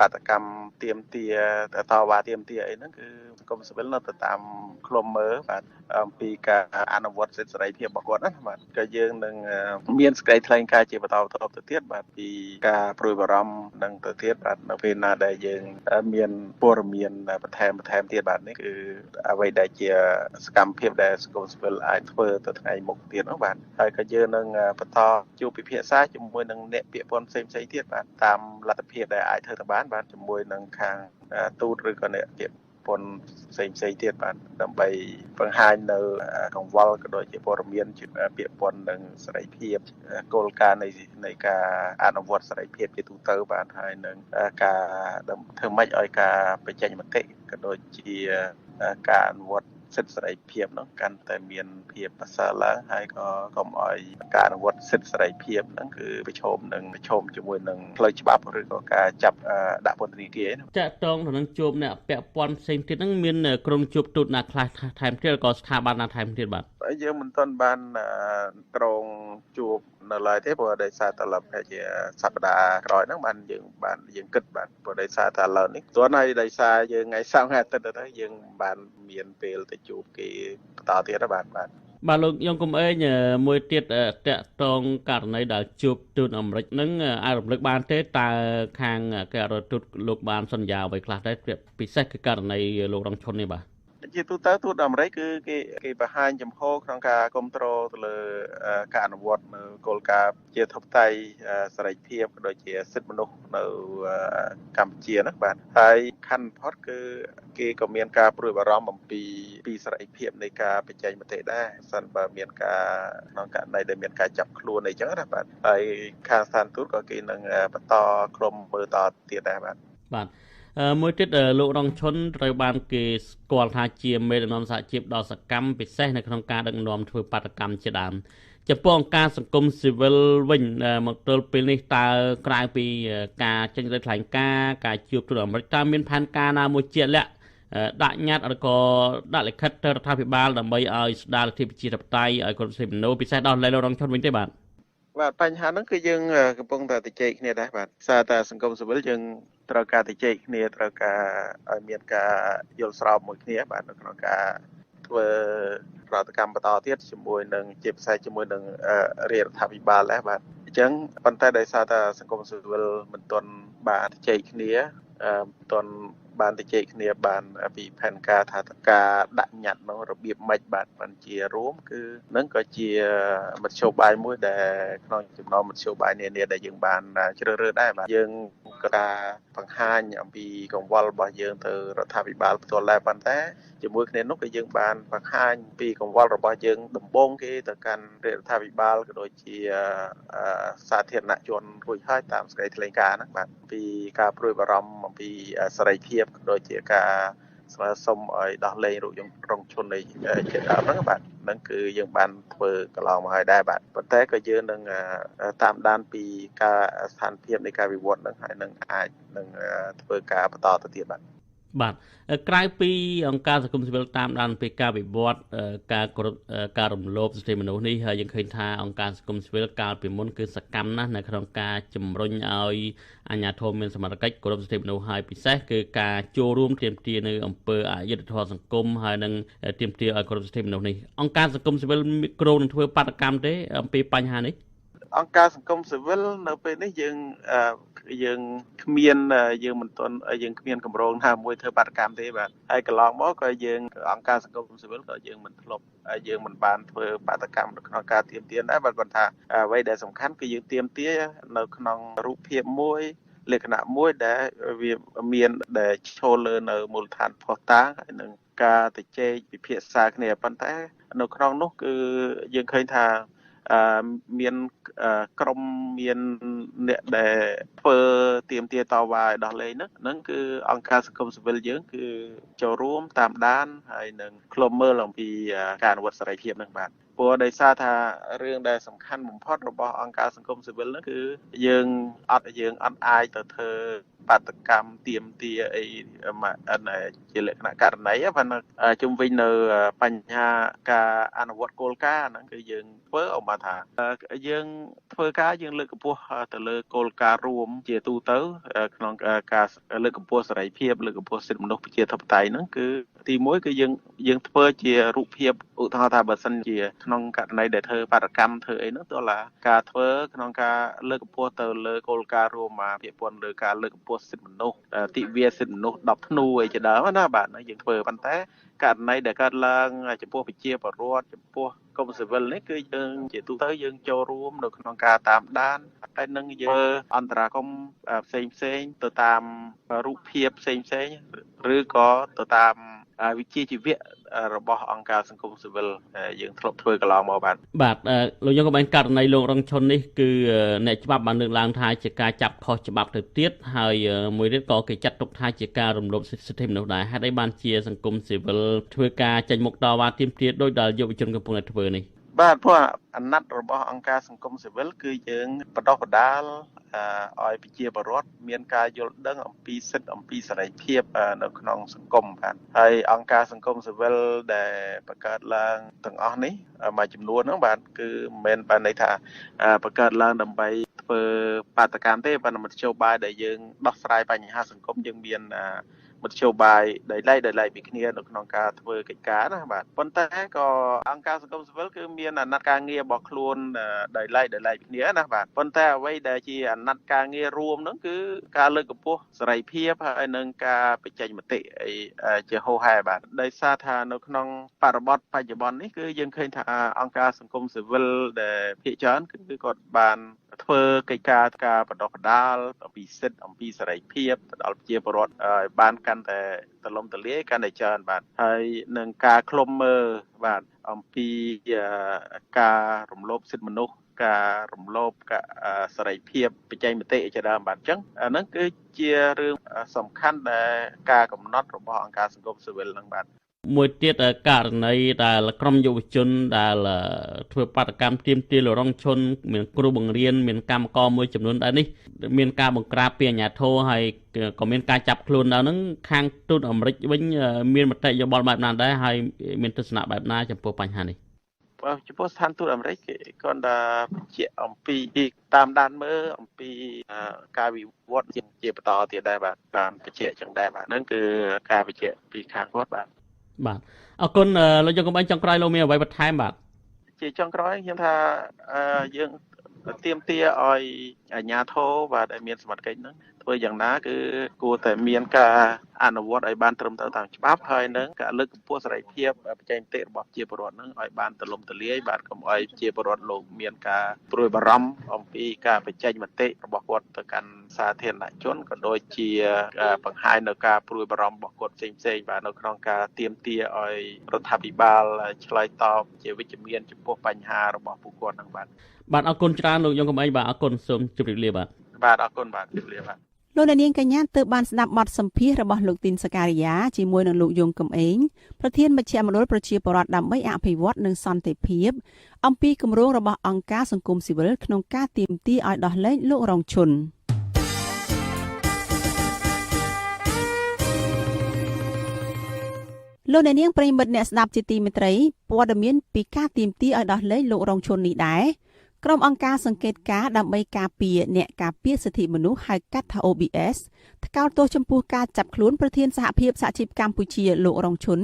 បាតកម្មទាមទារតវ៉ាទាមទារអីហ្នឹងគឺសង្គមស៊ីវិលនៅតែតាមឃ្លាំមើលបាទអំពីការអនុវត្តសិទ្ធិសេរីភាពរបស់គាត់ណាបាទក៏យើងនឹងមានសេចក្តីថ្លែងការណ៍ជាបន្តទៅទៀតបាទពីការព្រួយបារម្ភនឹងទៅទៀតបាទនៅពេលណាដែលយើងមានព័ត៌មានបន្ថែមទៀតបាទនេះគឺ គឺអ្វីដែលជាសកម្មភាពដែលសង្គមស៊ីវិលអាចធ្វើទៅថ្ងៃមុខទៀតនោះបាទហើយក៏យើងនឹងបន្តជួបពិភាក្សាជាមួយនឹងអ្នកពាក់ព័ន្ធផ្សេងៗទៀតបាទតាមលទ្ធភាពដែលអាចធ្វើទៅបានបាទជាមួយនឹងខាងទូតឬក៏អ្នកពាក់ព័ន្ធផ្សេងៗទៀតបាទដើម្បីបង្ហាញនៅកង្វល់ក៏ដូចជាព័ត៌មានជាពាក់ព័ន្ធនឹងសេរីភាពគោលការណ៍នៃការអនុវត្តសេរីភាពជាទូទៅបាទហើយនឹងការធ្វើម៉េចឲ្យការបញ្ចេញមតិក៏ដូចជាការអនុវត្តសិទ្ធិសេរីភាពនោះកាន់តែមានភាពប្រសើរឡើងហើយក៏កុំឲ្យការអនុវត្តសិទ្ធិសេរីភាពហ្នឹងគឺប្រឈមជាមួយនឹងផ្លូវច្បាប់ឬក៏ការចាប់ដាក់ពន្ធនាគារចាក់តងទៅនឹងជួបអ្នកពាក់ព័ន្ធផ្សេងទៀតហ្នឹងមានក្រុមជួបទូតណាខ្លះថែមទៀតក៏ស្ថាប័នណាថែមទៀតបាទយើងមិនទាន់បានក្រុងជួបនៅឡើយទេព្រោះដោយសារតែលំហជាសប្តាហ៍ក្រោយហ្នឹងយើងគិតបាទព្រោះដោយសារតែឥឡូវនេះទាន់ហើយដោយសារយើងថ្ងៃសៅរ៍ថ្ងៃអាទិត្យទៅយើងបានមានពេលទៅជួបគេបន្តទៀតបាទបាទលោកយ៉ងកំឯងមួយទៀតតកតងករណីដែលជួបទូតអាមេរិកហ្នឹងអាចរំលឹកបានទេតើខាងគេរដ្ឋទូតលោកបានសន្យាអ្វីខ្លះដែរពិសេសគឺករណីលោករងឈុននេះបាទជាទូទៅទូតអាមេរិកគឺគេបង្ហាញចំហក្នុងការគ្រប់គ្រងទៅលើការអនុវត្តនៅគោលការណ៍ជាធិបតេយ្យសេរីភាពក៏ដូចជាសិទ្ធិមនុស្សនៅកម្ពុជាណាបាទហើយខណ្ឌបំផុតគឺគេក៏មានការព្រួយបារម្ភអំពីសេរីភាពនៃការបញ្ចេញមតិដែរសិនបើមានការក្នុងករណីដែលមានការចាប់ខ្លួនអីចឹងណាបាទហើយខាងស្ថានទូតក៏គេនឹងបន្តក្រុមមើលតទៀតដែរបាទមួយទៀតលោករងឈុនត្រូវបានគេស្គាល់ថាជាមេដឹកនាំសហជីពដ៏សកម្មពិសេសនៅក្នុងការដឹកនាំធ្វើបាតកម្មជាដើមចំពោះអង្គការសង្គមស៊ីវិលវិញមកទល់ពេលនេះតើក្រៅពីការចេញសេចក្តីថ្លែងការណ៍ការជួបទូតអាមេរិកតើមានផែនការណាមួយជាក់លាក់ដាក់ញត្តិឬក៏ដាក់លិខិតទៅរដ្ឋាភិបាលដើម្បីឲ្យស្ដារលទ្ធិប្រជាធិបតេយ្យឲ្យគ្រប់សិទ្ធិមនុស្សពិសេសដល់លោករងឈុនវិញទេបាទបញ្ហាហ្នឹងគឺយើងកំពុងតែជជែកគ្នាដែរបាទសារតែសង្គមស៊ីវិលយើងត្រូវការជជែកគ្នាត្រូវការឲ្យមានការយល់ស្របមួយគ្នាបាទនៅក្នុងការធ្វើប្រតិកម្មបន្តទៀតជាមួយនឹងជាពិសេសជាមួយនឹងរដ្ឋាភិបាលដែរបាទអញ្ចឹងប៉ុន្តែដោយសារតែសង្គមស៊ីវិលមិនទាន់បានជជែកគ្នាមិនទាន់បានជជែកគ្នាបានពីផែនការថាការដាក់ញត្តិនោះរបៀបម៉េចបាទបានជារួមគឺនឹងក៏ជាមធ្យោបាយមួយដែលក្នុងចំណោមមធ្យោបាយនានាដែលយើងបានជ្រើសរើសដែរបាទយើងក៏ការបង្ហាញអំពីកង្វល់របស់យើងទៅរដ្ឋាភិបាលផ្ទាល់ដែរប៉ុន្តែជាមួយគ្នានោះក៏យើងបានបង្ហាញពីកង្វល់របស់យើងដំបូងគេទៅកាន់រដ្ឋាភិបាលក៏ដូចជាសាធារណជនរួចហើយតាមសេចក្តីថ្លែងការណ៍ហ្នឹងបាទពីការព្រួយបារម្ភអំពីសេរីភាពក៏ដូចជាការស្នើសុំឲ្យដោះលែងរូបរងឈុននៃជាដើមហ្នឹងបាទហ្នឹងគឺយើងបានធ្វើកន្លងមកហើយដែរបាទប៉ុន្តែក៏យើងនឹងតាមដានពីការស្ថានភាពនៃការវិវត្តហ្នឹងហើយនឹងអាចនឹងធ្វើការបន្តទៅទៀតបាទក្រៅពីអង្គការសង្គមស៊ីវិលតាមដានពីការវិវត្តការរំលោភសិទ្ធិមនុស្សនេះហើយយើងឃើញថាអង្គការសង្គមស៊ីវិលកាលពីមុនគឺសកម្មណាស់នៅក្នុងការជំរុញឲ្យអាជ្ញាធរមានសមត្ថកិច្ចគោរពសិទ្ធិមនុស្សហើយពិសេសគឺការចូលរួមទាមទារនៅអង្គើអយុត្តិធម៌សង្គមហើយនឹងទាមទារឲ្យគោរពសិទ្ធិមនុស្សនេះអង្គការសង្គមស៊ីវិលគ្រោងនឹងធ្វើបាតកម្មទេអំពីបញ្ហានេះអង្គការសង្គមស៊ីវិលនៅពេលនេះយើងគ្មានយើងមិនទាន់យើងគ្មានកម្រងណាមួយធ្វើបាតកម្មទេបាទហើយកន្លងមកក៏យើងអង្គការសង្គមស៊ីវិលក៏យើងមិនធ្លាប់យើងមិនបានធ្វើបាតកម្មនៅក្នុងការទាមទារដែរបាទគាត់ថាអ្វីដែលសំខាន់គឺយើងទាមទារនៅក្នុងរូបភាពមួយលក្ខណៈមួយដែលវាមានដែលឈលលើនៅមូលដ្ឋានភស្តុតាងហើយនឹងការទៅជែកពិភាក្សាគ្នាប៉ុន្តែនៅក្នុងនោះគឺយើងឃើញថាមានក្រុមមានអ្នកដែលធ្វើទាមទារតវ៉ាឲ្យដោះលែងហ្នឹងគឺអង្គការសង្គមស៊ីវិលយើងគឺចូលរួមតាមដានហើយនឹងឃ្លាំមើលអំពីការអនុវត្តសេរីភាពហ្នឹងបាទព្រោះដោយសារថារឿងដែលសំខាន់បំផុតរបស់អង្គការសង្គមស៊ីវិលហ្នឹងគឺយើងអត់អាចទៅធ្វើបាតកម្មទាមទារអីជាលក្ខណៈករណីប៉ុន្តែជុំវិញនៅបញ្ហាការអនុវត្តគោលការណ៍ហ្នឹងគឺយើងធ្វើអមថាយើងធ្វើការយើងលើកកម្ពស់ទៅលើគោលការណ៍រួមជាទូទៅក្នុងការលើកកម្ពស់សេរីភាពលើកកម្ពស់សិទ្ធិមនុស្សប្រជាធិបតេយ្យហ្នឹងគឺ ទី1គឺយើងធ្វើជារូបភាពឧទាហរណ៍ថាបើសិនជាក្នុងករណីដែលធ្វើបាតកម្មធ្វើអីនោះទោះឡាការធ្វើក្នុងការលើកកម្ពស់ទៅលើគោលការណ៍រួមមកពាក់ព័ន្ធលើការលើកកម្ពស់សិទ្ធិមនុស្សទិវាសិទ្ធិមនុស្ស10ធ្នូអីជាដើមណាបាទយើងធ្វើប៉ុន្តែករណីដែលកើតឡើងចំពោះប្រជាពលរដ្ឋចំពោះកុំស៊ីវិលនេះគឺយើងជាទូទៅយើងចូលរួមនៅក្នុងការតាមដានតែនឹងយើងអន្តរាគមផ្សេងទៅតាមរូបភាពផ្សេងឬក៏ទៅតាមវិជ្ជាជីវៈរបស់អង្គការសង្គមស៊ីវិលយើងធ្លាប់ធ្វើកន្លងមកបាទលោកយើងក៏បានករណីលោករងឈុននេះគឺអ្នកច្បាប់បានលើកឡើងថាជាការចាប់ខុសច្បាប់ទៅទៀតហើយមួយទៀតក៏គេចាត់ទុកថាជាការរំលោភសិទ្ធិមនុស្សដែរហេតុអីបានជាសង្គមស៊ីវិលធ្វើការចេញមុខតវ៉ាទាមទារដោយដែលយុវជនកំពុងតែធ្វើនេះបាទព្រោះអាណត្តិរបស់អង្គការសង្គមស៊ីវិលគឺយើងបដិបដាលឲ្យប្រជាពលរដ្ឋមានការយល់ដឹងអំពីសិទ្ធិអំពីសេរីភាពនៅក្នុងសង្គមបាទហើយអង្គការសង្គមស៊ីវិលដែលបង្កើតឡើងទាំងអស់នេះមួយចំនួនហ្នឹងបាទគឺមិនមែនបានន័យថាបង្កើតឡើងដើម្បីធ្វើបាតកម្មទេប៉ុន្តែមធ្យោបាយដែលយើងដោះស្រាយបញ្ហាសង្គមយើងមានមធ្យោបាយដោយឡែកពីគ្នានៅក្នុងការធ្វើកិច្ចការណាបាទប៉ុន្តែក៏អង្គការសង្គមស៊ីវិលគឺមានអាណត្តិការងាររបស់ខ្លួនដោយឡែកពីគ្នាណាបាទប៉ុន្តែអ្វីដែលជាអាណត្តិការងាររួមហ្នឹងគឺការលើកកម្ពស់សេរីភាពហើយនិងការបញ្ចេញមតិជាហូរហែបាទដោយសារថានៅក្នុងបរិបទបច្ចុប្បន្ននេះគឺយើងឃើញថាអង្គការសង្គមស៊ីវិលដែលភាគច្រើនគឺគាត់បានធ្វើកិច្ចការបដិបដាលអំពីសិទ្ធិអំពីសេរីភាពទៅដល់ប្រជាពលរដ្ឋឲ្យបានកាន់តែទលំទលាយកាន់តែច្រើនបាទហើយនឹងការឃ្លាំមើលបាទអំពីការរំលោភសិទ្ធិមនុស្សការរំលោភសេរីភាពបញ្ចេញមតិជាដើមបាទអញ្ចឹងអាហ្នឹងគឺជារឿងសំខាន់ដែលការកំណត់របស់អង្គការសង្គមស៊ីវិលហ្នឹងបាទមួយទៀតករណីដែលក្រុមយុវជនដែលធ្វើបាតកម្មទាមទារលោករងឈុនមានគ្រូបង្រៀនមានកម្មករមួយចំនួនដែរនេះមានការបង្ក្រាបពីអាជ្ញាធរហើយក៏មានការចាប់ខ្លួនដល់ហ្នឹងខាងទូតអាមេរិកវិញមានមតិយោបល់បែបណាដែរហើយមានទស្សនៈបែបណាចំពោះបញ្ហានេះចំពោះស្ថានទូតអាមេរិកគេគាត់ថាបញ្ជាក់អំពីតាមដានមើលអំពីការវិវត្តជាបន្តទៀតដែរបាទបានបញ្ជាក់ចឹងដែរបាទហ្នឹងគឺការបញ្ជាក់ពីខាងគាត់បាទអរគុណលោកយងកំបាញ់ចុងក្រោយលោកមានអ្វីបន្ថែមបាទជាចុងក្រោយខ្ញុំថាយើងទាមទារឲ្យអាជ្ញាធរបាទដែលមានសមត្ថកិច្ចហ្នឹងធ្វើយ៉ាងណាគឺគួរតែមានការអនុវត្តឲ្យបានត្រឹមត្រូវតាមច្បាប់ហើយនឹងការលើកកម្ពស់សេរីភាពបញ្ចេញមតិរបស់ប្រជាពលរដ្ឋហ្នឹងឲ្យបានទូលំទូលាយបាទកុំឲ្យប្រជាពលរដ្ឋលោកមានការព្រួយបារម្ភអំពីការបញ្ចេញមតិរបស់គាត់ទៅកាន់សាធារណជនក៏ដូចជាបង្ហាញនៅការព្រួយបារម្ភរបស់គាត់ផ្សេងបាទនៅក្នុងការទាមទារឲ្យរដ្ឋាភិបាលឆ្លើយតបជាវិជ្ជមានចំពោះបញ្ហារបស់ពួកគាត់ហ្នឹងបាទអរគុណច្រើនលោកយងកំឯងបាទអរគុណសូមជម្រាបលាបាទអរគុណបាទជម្រាបលាបាទលោកនាងកញ្ញាទើបបានស្ដាប់បទសម្ភាសន៍របស់លោកទីនសការីយ៉ាជាមួយនឹងលោកយងកំឯងប្រធានមជ្ឈមណ្ឌលប្រជាពលរដ្ឋដើម្បីអភិវឌ្ឍនិងសន្តិភាពអំពីគម្រោងរបស់អង្គការសង្គមស៊ីវិលក្នុងការទាមទារឲ្យដោះលែងលោករងឈុនលោកនាងប្រិមិត្តអ្នកស្ដាប់ជាទីមេត្រីព័ត៌មានពីការទាមទារឲ្យដោះលែងលោករងឈុននេះដែរក្រុមអង្គការសង្កេតការណ៍ដើម្បីការពារអ្នកការពារសិទ្ធិមនុស្សហៅកាត់ថា OBS ថ្កោលទោសចំពោះការចាប់ខ្លួនប្រធានសហភាពសហជីពកម្ពុជាលោករងឈុន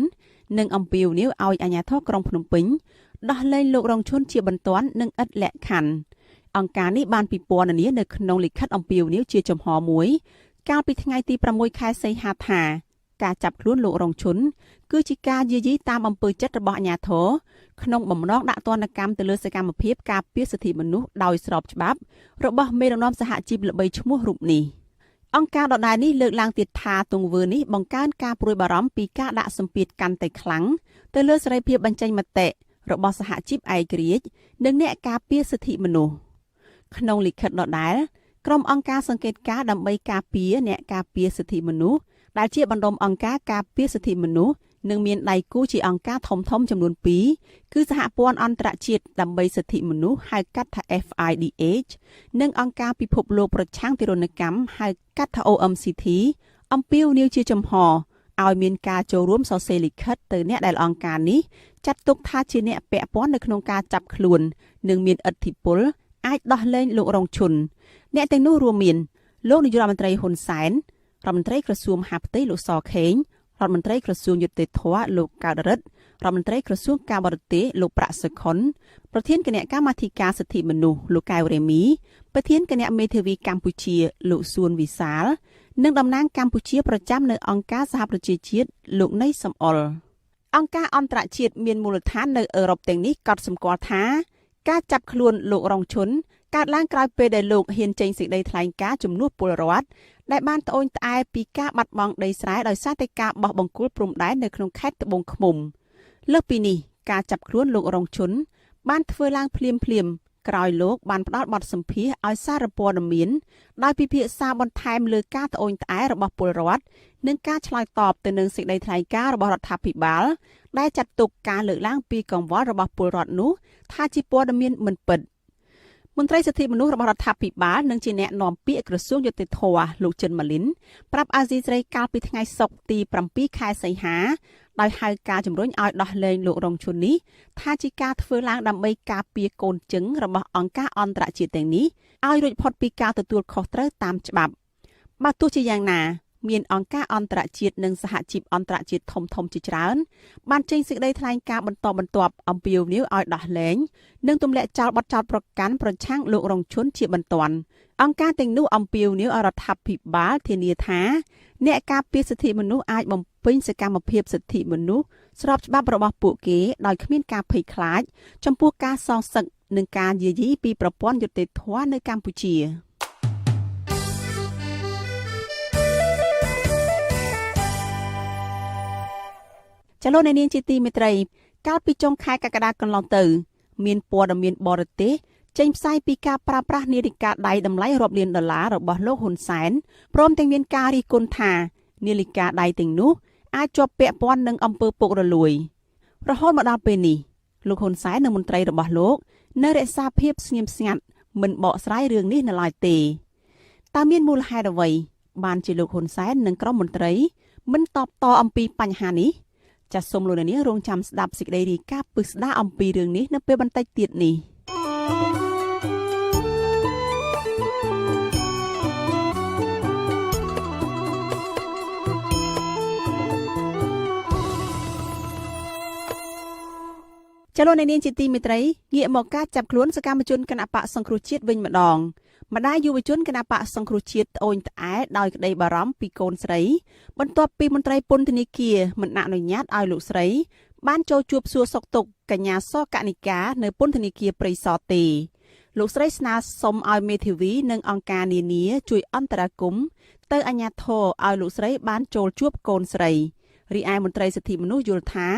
និងអំពាវនាវឲ្យអាជ្ញាធរក្រុងភ្នំពេញដោះលែងលោករងឈុនជាបន្ទាន់និងឥតលក្ខខណ្ឌអង្គការនេះបានពិពណ៌នានៅក្នុងលិខិតអំពាវនាវជាចំហមួយកាលពីថ្ងៃទី6ខែសីហាថាការចាប់ខ្លួនលោករងឈុនគឺជាការយាយីតាមអំពើចិត្តរបស់អាជ្ញាធរក្នុងបំណងដាក់ទណ្ឌកម្មទៅលើសកម្មភាពការពារសិទ្ធិមនុស្សដោយស្របច្បាប់របស់មេដឹកនាំសហជីពល្បីឈ្មោះរូបនេះអង្គការដដែលនេះលើកឡើងទៀតថាទង្វើនេះបង្កើនការព្រួយបារម្ភពីការដាក់សម្ពាធកាន់តែខ្លាំងទៅលើសេរីភាពបញ្ចេញមតិរបស់សហជីពឯករាជ្យនិងអ្នកការពារសិទ្ធិមនុស្សក្នុងលិខិតដដែលក្រុមអង្គការសង្កេតការណ៍ដើម្បីការពារអ្នកការពារសិទ្ធិមនុស្សដែលជាបណ្ដុំអង្គការការពារសិទ្ធិមនុស្សនិងមានដៃគូជាអង្គការធំៗចំនួន2គឺសហព័ន្ធអន្តរជាតិដើម្បីសិទ្ធិមនុស្សហៅកាត់ថា FIDH និងអង្គការពិភពលោកប្រឆាំងទារុណកម្មហៅកាត់ថា OMCT អំពាវនាវជាចំហឲ្យមានការចូលរួមសរសេរលិខិតទៅអ្នកដែលអង្គការនេះចាត់ទុកថាជាអ្នកពាក់ព័ន្ធនៅក្នុងការចាប់ខ្លួននិងមានឥទ្ធិពលអាចដោះលែងលោករងឈុនអ្នកទាំងនោះរួមមានលោកនាយករដ្ឋមន្ត្រីហ៊ុនសែនរដ្ឋមន្ត្រីក្រសួងមហាផ្ទៃលោកសខេង រដ្ឋមន្ត្រីក្រសួងយុតិធធម៌លោកកៅដរិទ្ធរដ្ឋមន្ត្រីក្រសួងការបរទេសលោកប្រាក់សុខុនប្រធានគណៈកម្មាធិការសិទ្ធិមនុស្សលោកកៅរេមីប្រធានគណៈមេធាវីកម្ពុជាលោកសួនវិសាលនិងតំណាងកម្ពុជាប្រចាំនៅអង្គការសហប្រជាជាតិលោកណៃសំអល់អង្គការអន្តរជាតិមានមូលដ្ឋាននៅអឺរ៉ុបទាំងនេះកត់សម្គាល់ថាការចាប់ខ្លួនលោករងឈុនកើតឡើងក្រោយពេលដែលលោកហ៊ានចេញសេចក្តីថ្លែងការណ៍ជំនួសពលរដ្ឋដែលបានត្អូញត្អែពីការបាត់បង់ដីស្រែដោយសារតែការបោះបង្គោលព្រំដែននៅក្នុងខេត្តត្បូងឃ្មុំលើសពីនេះការចាប់ខ្លួនលោករងឈុនបានធ្វើឡើងភ្លាមក្រោយលោកបានផ្ដល់បទសម្ភាសន៍ឲ្យសារព័ត៌មានដោយពិភាក្សាបន្ថែមលើការត្អូញត្អែរបស់ពលរដ្ឋនិងការឆ្លើយតបទៅនឹងសេចក្តីថ្លែងការណ៍របស់រដ្ឋាភិបាលដែលចាត់ទុកការលើកឡើងពីកង្វល់របស់ពលរដ្ឋនោះថាជាព័ត៌មានមិនពិតមន្ត្រីសិទ្ធិមនុស្សរបស់រដ្ឋាភិបាលនិងជាអ្នកនាំពាក្យក្រសួងយុតិធធម៌លោកចិនម៉ាលីនប្រាប់អាស៊ីសេរីកាលពីថ្ងៃសុក្រទី7ខែសីហាដោយហៅការជំរុញឲ្យដោះលែងលោករងឈុននេះថាជាការធ្វើឡើងដើម្បីការពារកូនជឹងរបស់អង្គការអន្តរជាតិទាំងនេះឲ្យរួចផុតពីការទទួលខុសត្រូវតាមច្បាប់បើទោះជាយ៉ាងណាមានអង្គការអន្តរជាតិនិងសហជីពអន្តរជាតិធំជាច្រើនបានចេញសេចក្តីថ្លែងការណ៍បន្តបន្ទាប់អំពាវនាវឲ្យដោះលែងនិងទម្លាក់ចោលបទចោទប្រកាន់ប្រឆាំងលោករងឈុនជាបន្ទាន់អង្គការទាំងនោះអំពាវនាវឲ្យរដ្ឋាភិបាលធានាថាអ្នកការពារសិទ្ធិមនុស្សអាចបំពេញសកម្មភាពសិទ្ធិមនុស្សស្របច្បាប់របស់ពួកគេដោយគ្មានការភ័យខ្លាចចំពោះការសងសឹកនិងការយាយីពីប្រព័ន្ធយុត្តិធម៌នៅកម្ពុជាចលនានាងជាទីមេត្រីកាលពីចុងខែកក្កដាកន្លងទៅមានព័ត៌មានបរទេសចេញផ្សាយពីការប្រើប្រាស់នាឡិកាដៃតម្លៃរាប់លានដុល្លាររបស់លោកហ៊ុនសែនព្រមទាំងមានការរិះគន់ថានាឡិកាដៃទាំងនោះអាចជាប់ពាក់ព័ន្ធនឹងអំពើពុករលួយរហូតមកដល់ពេលនេះលោកហ៊ុនសែននិងមន្ត្រីរបស់លោកនៅរក្សាភាពស្ងៀមស្ងាត់មិនបកស្រាយរឿងនេះនៅឡើយទេតើមានមូលហេតុអ្វីបានជាលោកហ៊ុនសែននិងក្រុមមន្ត្រីមិនតបតអំពីបញ្ហានេះចាសសូមលោកអ្នកនាងរងចាំស្ដាប់សេចក្តីរាយការណ៍ពិស្ដារអំពីរឿងនេះនៅពេលបន្តិចទៀតនេះចលនានាងជាទីមេត្រីងាកមកការចាប់ខ្លួនសកម្មជនគណបកសង្គ្រោះជាតិវិញម្ដងម្ដាយយុវជនគណបកសង្គ្រោះជាតិត្អូញត្អែដោយក្តីបារម្ភពីកូនស្រីបន្ទាប់ពីមន្ត្រីពន្ធនាគារមិនអនុញ្ញាតឲ្យលោកស្រីបានចូលជួបសួរសុខទុក្ខកញ្ញាសកនិកានៅពន្ធនាគារព្រៃសរទេលោកស្រីស្នើសុំឲ្យមេធាវីនិងអង្គការនានាជួយអន្តរាគមន៍ទៅអាជ្ញាធរឲ្យលោកស្រីបានចូលជួបកូនស្រីរីឯមន្ត្រីសិទ្ធិមនុស្សយល់ថា